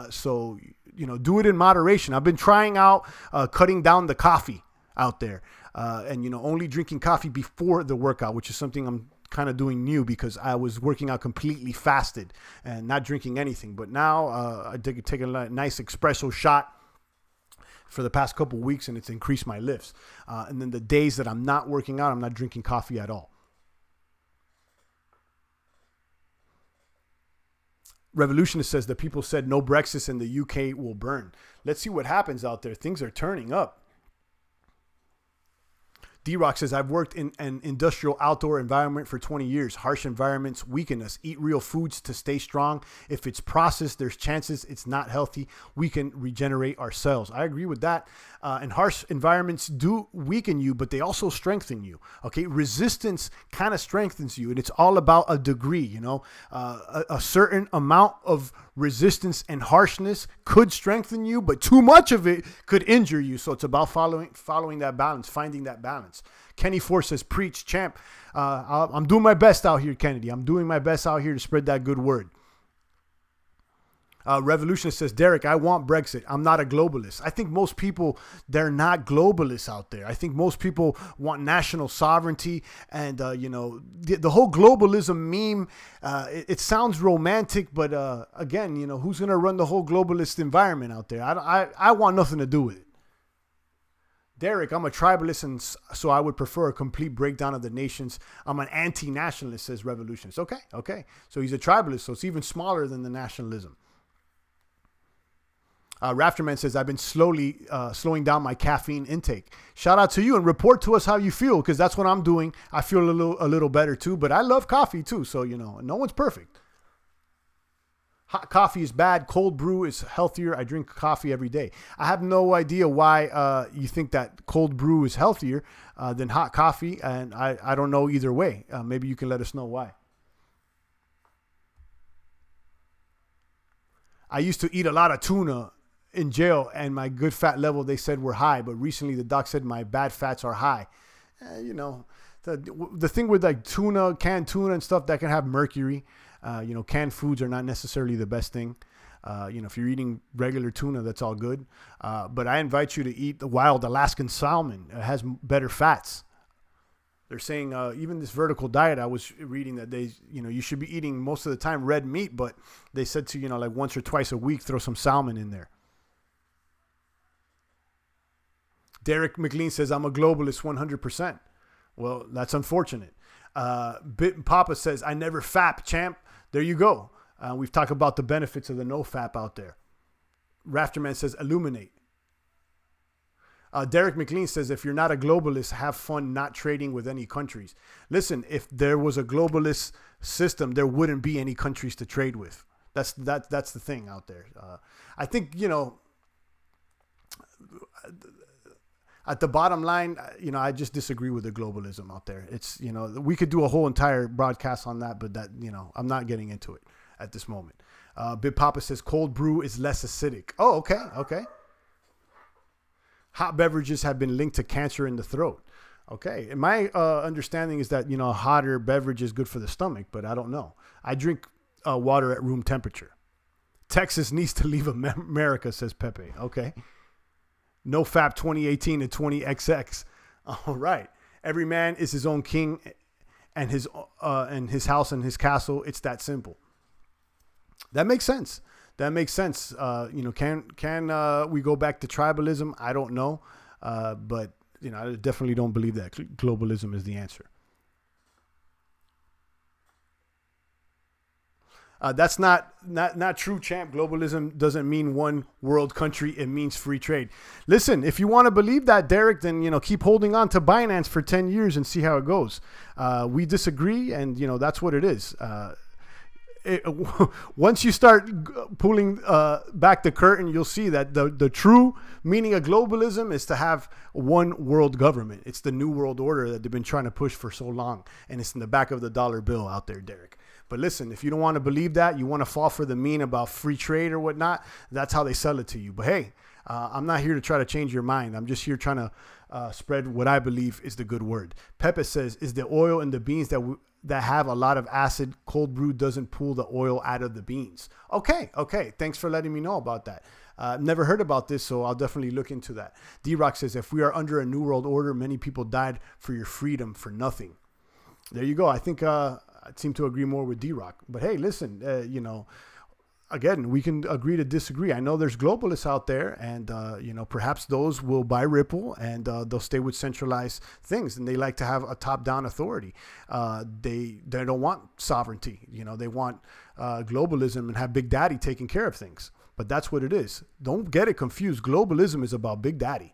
So, do it in moderation. I've been trying out cutting down the coffee out there, and only drinking coffee before the workout, which is something I'm kind of doing new because I was working out completely fasted and not drinking anything. But now I take a nice espresso shot for the past couple of weeks, and it's increased my lifts. And then the days that I'm not working out, I'm not drinking coffee at all. Revolutionist says that people said no Brexit and the UK will burn. Let's see what happens out there. Things are turning up. D-Rock says, I've worked in an industrial outdoor environment for 20 years. Harsh environments weaken us. Eat real foods to stay strong. If it's processed, there's chances it's not healthy. We can regenerate our cells. I agree with that. And harsh environments do weaken you, but they also strengthen you. Okay, resistance kind of strengthens you, and it's all about a degree. A certain amount of resistance and harshness could strengthen you, but too much of it could injure you. So it's about following that balance, finding that balance. Kenny Force says, preach, champ. I'm doing my best out here, Kennedy. I'm doing my best out here to spread that good word. Revolutionist says, Derek, I want Brexit. I'm not a globalist. I think most people, they're not globalists out there. I think most people want national sovereignty. And, the whole globalism meme, it sounds romantic. But, again, who's going to run the whole globalist environment out there? I want nothing to do with it. Derek, I'm a tribalist, and so I would prefer a complete breakdown of the nations. I'm an anti-nationalist, says Revolutionist. Okay. So he's a tribalist, so it's even smaller than the nationalism. Rafterman says, I've been slowing down my caffeine intake. Shout out to you, and report to us how you feel, because that's what I'm doing. I feel a little better too, but I love coffee too. So, no one's perfect. Hot coffee is bad. Cold brew is healthier. I drink coffee every day. I have no idea why you think that cold brew is healthier than hot coffee, and I don't know either way. Maybe you can let us know why. I used to eat a lot of tuna in jail, and my good fat level, they said, were high. But recently the doc said my bad fats are high. The thing with like tuna, canned tuna and stuff, that can have mercury. Canned foods are not necessarily the best thing. If you're eating regular tuna, that's all good. But I invite you to eat the wild Alaskan salmon. It has better fats. They're saying even this vertical diet, I was reading that you should be eating most of the time red meat, but they said to, like once or twice a week, throw some salmon in there. Derek McLean says, I'm a globalist 100%. Well, that's unfortunate. Bit Papa says, I never fap, champ. There you go. We've talked about the benefits of the no-fap out there. Rafterman says, illuminate. Derek McLean says, if you're not a globalist, have fun not trading with any countries. Listen, if there was a globalist system, there wouldn't be any countries to trade with. That's the thing out there. I think, at the bottom line, I just disagree with the globalism out there. It's, we could do a whole entire broadcast on that, but that, I'm not getting into it at this moment. Big Papa says cold brew is less acidic. Oh, okay. Hot beverages have been linked to cancer in the throat. Okay. And my understanding is that, a hotter beverage is good for the stomach, but I don't know. I drink water at room temperature. Texas needs to leave America, says Pepe. Okay. Nofap 2018 to 20XX. All right. Every man is his own king and his house and his castle. It's that simple. That makes sense. Can we go back to tribalism? I don't know. But I definitely don't believe that globalism is the answer. That's not true, champ. Globalism doesn't mean one world country. It means free trade. Listen, if you want to believe that, Derek, then, keep holding on to Binance for 10 years and see how it goes. We disagree, and, that's what it is. Once you start pulling back the curtain, you'll see that the true meaning of globalism is to have one world government. It's the new world order that they've been trying to push for so long, and it's in the back of the dollar bill out there, Derek. But listen, if you don't want to believe that, you want to fall for the meme about free trade or whatnot, that's how they sell it to you. But hey, I'm not here to try to change your mind. I'm just here trying to spread what I believe is the good word. Pepe says, is the oil in the beans that have a lot of acid, cold brew doesn't pull the oil out of the beans? Okay. Thanks for letting me know about that. Never heard about this, so I'll definitely look into that. D-Rock says, if we are under a new world order, many people died for your freedom for nothing. There you go. I think I seem to agree more with D-Rock. But hey, listen, you know, again, we can agree to disagree. I know there's globalists out there, and you know, perhaps those will buy Ripple and they'll stay with centralized things, and they like to have a top-down authority. They don't want sovereignty. You know, they want globalism and have Big Daddy taking care of things. But that's what it is. Don't get it confused. Globalism is about Big Daddy.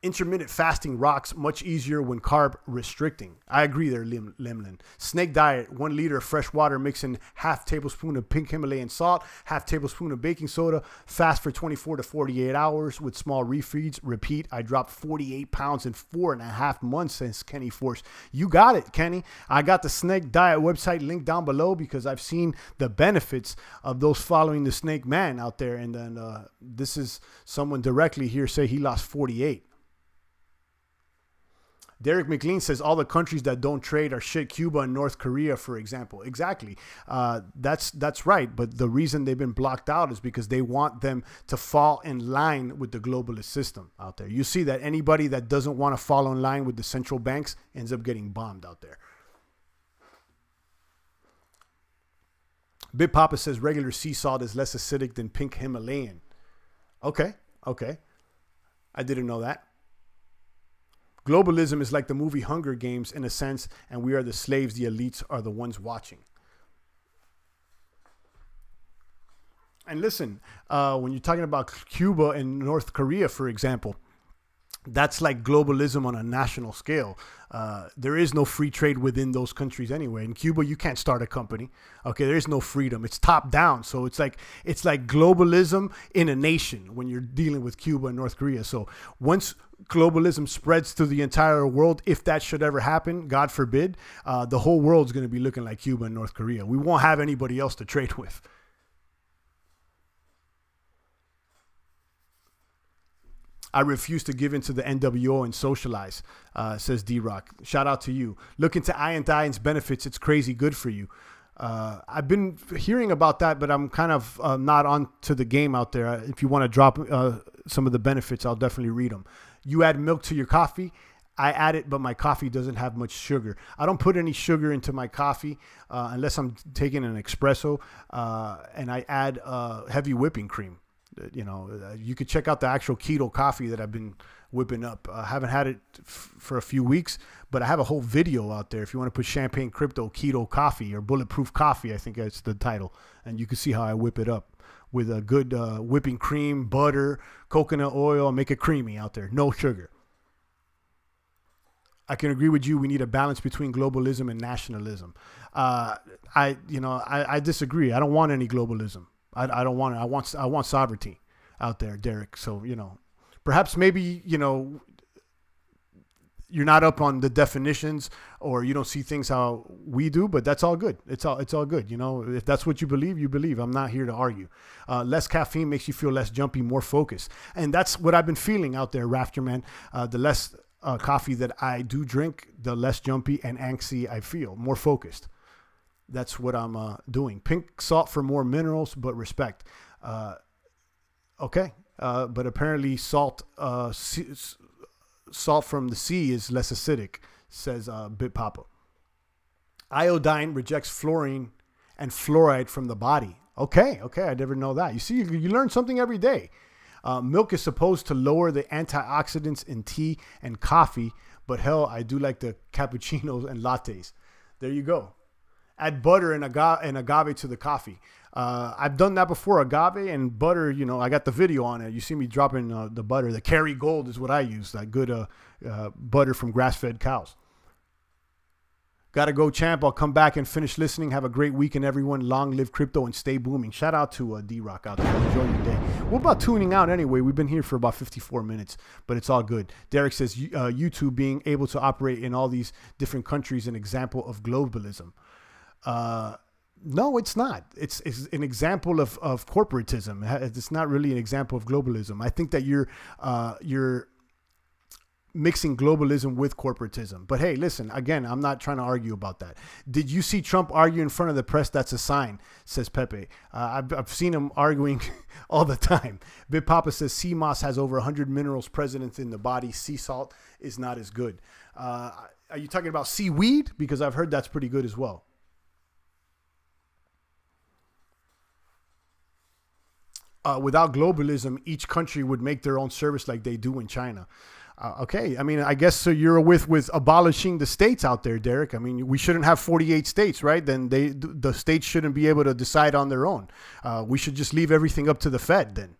Intermittent fasting rocks much easier when carb restricting. I agree there, Limlin. Snake diet, 1 liter of fresh water, mix in half tablespoon of pink Himalayan salt, half tablespoon of baking soda, fast for 24 to 48 hours with small refeeds. Repeat. I dropped 48 pounds in 4.5 months, since Kenny Force. You got it, Kenny. I got the Snake diet website linked down below because I've seen the benefits of those following the Snake man out there. And then this is someone directly here say he lost 48. Derek McLean says all the countries that don't trade are shit. Cuba and North Korea, for example. Exactly. That's right. But the reason they've been blocked out is because they want them to fall in line with the globalist system out there. You see that anybody that doesn't want to fall in line with the central banks ends up getting bombed out there. Big Papa says regular sea salt is less acidic than pink Himalayan. Okay. I didn't know that. Globalism is like the movie Hunger Games in a sense, and we are the slaves. The elites are the ones watching. And listen, when you're talking about Cuba and North Korea, for example, that's like globalism on a national scale. There is no free trade within those countries anyway. In Cuba, you can't start a company. Okay, there is no freedom. It's top down. So it's like globalism in a nation when you're dealing with Cuba and North Korea. So once globalism spreads to the entire world, if that should ever happen, God forbid, the whole world's going to be looking like Cuba and North Korea. We won't have anybody else to trade with. I refuse to give in to the NWO and socialize, says D-Rock. Shout out to you. Look into Iron's benefits. It's crazy good for you. I've been hearing about that, but I'm kind of not on to the game out there. If you want to drop some of the benefits, I'll definitely read them. You add milk to your coffee. I add it, but my coffee doesn't have much sugar. I don't put any sugar into my coffee unless I'm taking an espresso, and I add heavy whipping cream. You know, you could check out the actual keto coffee that I've been whipping up. I haven't had it for a few weeks, but I have a whole video out there. If you want to put Champagne Crypto Keto Coffee or Bulletproof Coffee, I think that's the title. And you can see how I whip it up with a good whipping cream, butter, coconut oil, make it creamy out there. No sugar. I can agree with you. We need a balance between globalism and nationalism. I disagree. I don't want any globalism. I don't want it. I want sovereignty out there, Derek. So, you know, perhaps maybe, you know, you're not up on the definitions or you don't see things how we do, but that's all good. It's all good. You know, if that's what you believe, you believe. I'm not here to argue. Less caffeine makes you feel less jumpy, more focused. And that's what I've been feeling out there, Rafterman. The less coffee that I do drink, the less jumpy and angsty I feel, more focused. That's what I'm doing. Pink salt for more minerals, but respect. Okay. But apparently salt from the sea is less acidic, says Bit Papa. Iodine rejects fluorine and fluoride from the body. Okay. I never know that. You see, you learn something every day. Milk is supposed to lower the antioxidants in tea and coffee, but hell, I do like the cappuccinos and lattes. There you go. Add butter and agave to the coffee. I've done that before, agave and butter. You know, I got the video on it. You see me dropping the butter. The Kerrygold is what I use, that good butter from grass-fed cows. Gotta go, champ. I'll come back and finish listening. Have a great weekend, everyone. Long live crypto and stay booming. Shout out to D-Rock out there. Enjoy your day. We're about tuning out anyway. We've been here for about 54 minutes, but it's all good. Derek says YouTube being able to operate in all these different countries, an example of globalism. No, it's not. It's an example of corporatism. It's not really an example of globalism. I think that you're mixing globalism with corporatism. But hey, listen, again, I'm not trying to argue about that. Did you see Trump argue in front of the press? That's a sign, says Pepe. I've seen him arguing all the time. Big Papa says sea moss has over 100 minerals present in the body. Sea salt is not as good. Are you talking about seaweed? Because I've heard that's pretty good as well. Without globalism, each country would make their own service like they do in China. Okay, I mean, I guess so you're with abolishing the states out there, Derek. I mean, we shouldn't have 48 states, right? Then the states shouldn't be able to decide on their own. We should just leave everything up to the Fed then.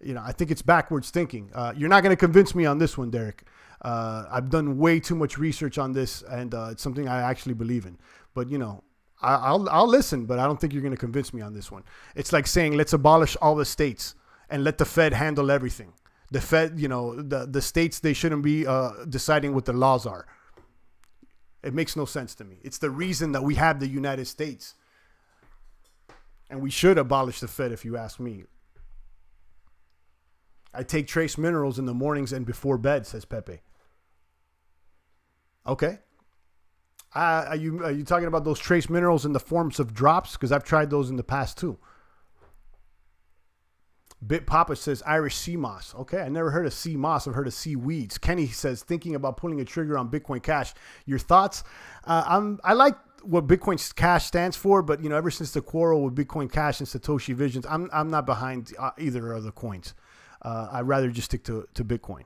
You know, I think it's backwards thinking. You're not going to convince me on this one, Derek. I've done way too much research on this, and it's something I actually believe in. But, you know, I'll listen, but I don't think you're going to convince me on this one. It's like saying, let's abolish all the states and let the Fed handle everything. The Fed, you know, the states, they shouldn't be deciding what the laws are. It makes no sense to me. It's the reason that we have the United States. And we should abolish the Fed, if you ask me. I take trace minerals in the mornings and before bed, says Pepe. Okay. Are you talking about those trace minerals in the forms of drops? Because I've tried those in the past too. Bit Papa says Irish sea moss. Okay, I never heard of sea moss. I've heard of seaweeds. Kenny says thinking about pulling a trigger on Bitcoin Cash. Your thoughts? I like what Bitcoin Cash stands for, but you know, ever since the quarrel with Bitcoin Cash and Satoshi Visions, I'm not behind either of the coins. I'd rather just stick to Bitcoin.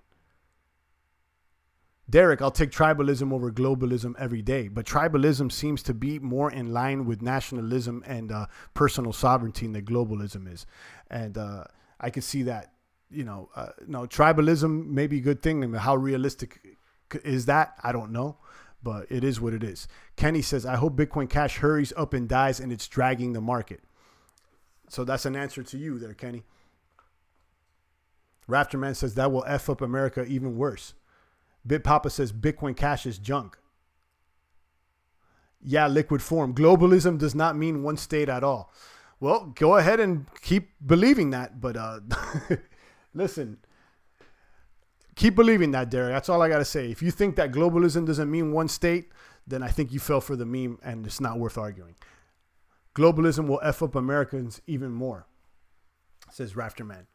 Derek, I'll take tribalism over globalism every day, but tribalism seems to be more in line with nationalism and personal sovereignty than globalism is. And I can see that, you know, no, tribalism may be a good thing. I mean, how realistic is that? I don't know, but it is what it is. Kenny says, I hope Bitcoin Cash hurries up and dies and it's dragging the market. So that's an answer to you there, Kenny. Raptorman says that will F up America even worse. Bit Papa says Bitcoin Cash is junk. Yeah, liquid form. Globalism does not mean one state at all. Well, go ahead and keep believing that. But listen, keep believing that, Derek. That's all I got to say. If you think that globalism doesn't mean one state, then I think you fell for the meme and it's not worth arguing. Globalism will F up Americans even more, says Rafterman.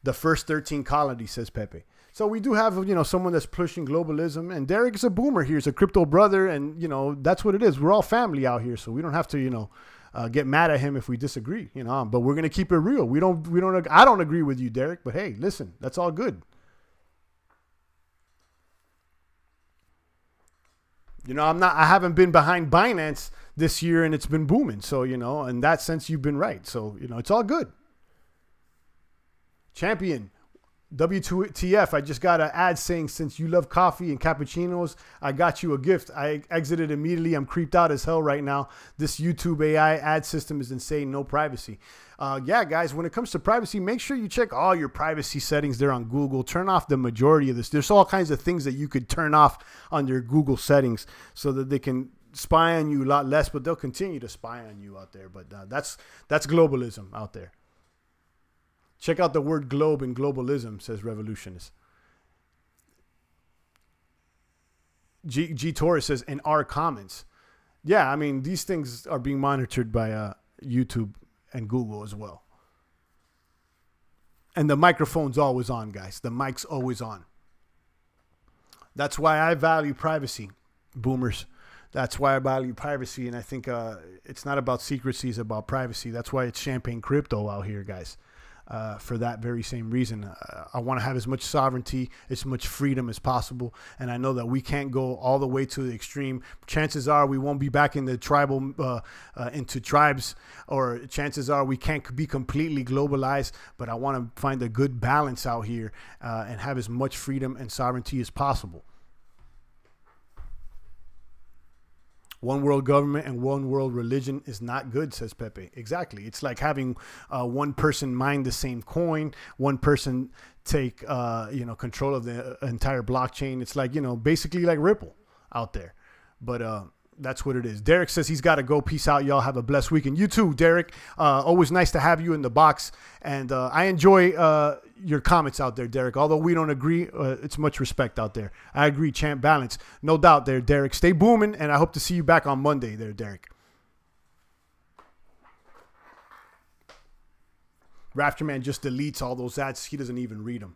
The first 13 colonies, says Pepe. So we do have, you know, someone that's pushing globalism, and Derek is a boomer here. He's a crypto brother, and, you know, that's what it is. We're all family out here, so we don't have to, you know, get mad at him if we disagree, you know, but we're going to keep it real. I don't agree with you, Derek, but hey, listen, that's all good. You know, I haven't been behind Binance this year and it's been booming. So, you know, in that sense, you've been right. So, you know, it's all good. Champion. WTF, I just got an ad saying, since you love coffee and cappuccinos, I got you a gift. I exited immediately. I'm creeped out as hell right now. This YouTube AI ad system is insane. No privacy. Yeah, guys, when it comes to privacy, make sure you check all your privacy settings there on Google. Turn off the majority of this. There's all kinds of things that you could turn off on your Google settings so that they can spy on you a lot less, but they'll continue to spy on you out there. But that's globalism out there. Check out the word globe in globalism, says Revolutionist. G Torres says, in our comments. Yeah, I mean, these things are being monitored by YouTube and Google as well. And the microphone's always on, guys. The mic's always on. That's why I value privacy, boomers. That's why I value privacy, and I think it's not about secrecy, it's about privacy. That's why it's Champagne Crypto out here, guys. For that very same reason. I want to have as much sovereignty, as much freedom as possible. And I know that we can't go all the way to the extreme. Chances are we won't be back in the tribal, into tribes, or chances are we can't be completely globalized, but I want to find a good balance out here and have as much freedom and sovereignty as possible. One world government and one world religion is not good, says Pepe. Exactly. It's like having one person mine the same coin, one person take control of the entire blockchain. It's like, basically like Ripple out there. But That's what it is. Derek says he's got to go. Peace out, y'all. Have a blessed weekend. You too, Derek. Always nice to have you in the box. And I enjoy your comments out there, Derek. Although we don't agree, it's much respect out there. I agree, champ balance. No doubt there, Derek. Stay booming, and I hope to see you back on Monday there, Derek. Rafterman just deletes all those ads. He doesn't even read them.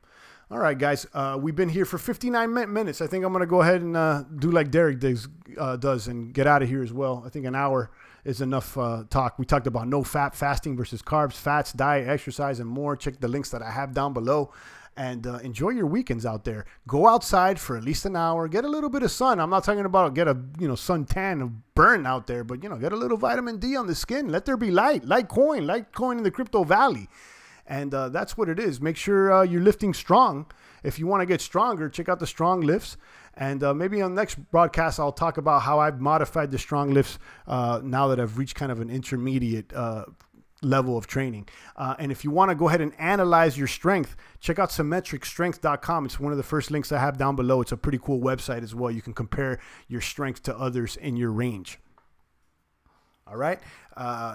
All right, guys. We've been here for 59 minutes. I think I'm going to go ahead and do like Derek does and get out of here as well. I think an hour is enough talk. We talked about Nofap, fasting versus carbs, fats, diet, exercise, and more. Check the links that I have down below. And enjoy your weekends out there. Go outside for at least an hour. Get a little bit of sun. I'm not talking about get a sun tan of burn out there, but get a little vitamin D on the skin. Let there be light. Litecoin in the crypto valley. And that's what it is. Make sure you're lifting strong. If you want to get stronger, check out the strong lifts. And maybe on the next broadcast, I'll talk about how I've modified the strong lifts now that I've reached kind of an intermediate level of training. And if you want to go ahead and analyze your strength, check out symmetricstrength.com. It's one of the first links I have down below. It's a pretty cool website as well. You can compare your strength to others in your range. All right.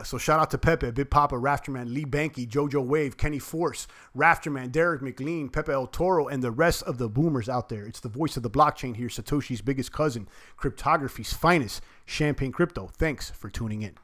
So shout out to Pepe, Big Papa, Rafterman, Lee Banky, Jojo Wave, Kenny Force, Rafterman, Derek McLean, Pepe El Toro, and the rest of the boomers out there. It's the voice of the blockchain here, Satoshi's biggest cousin, cryptography's finest, Champagne Crypto. Thanks for tuning in.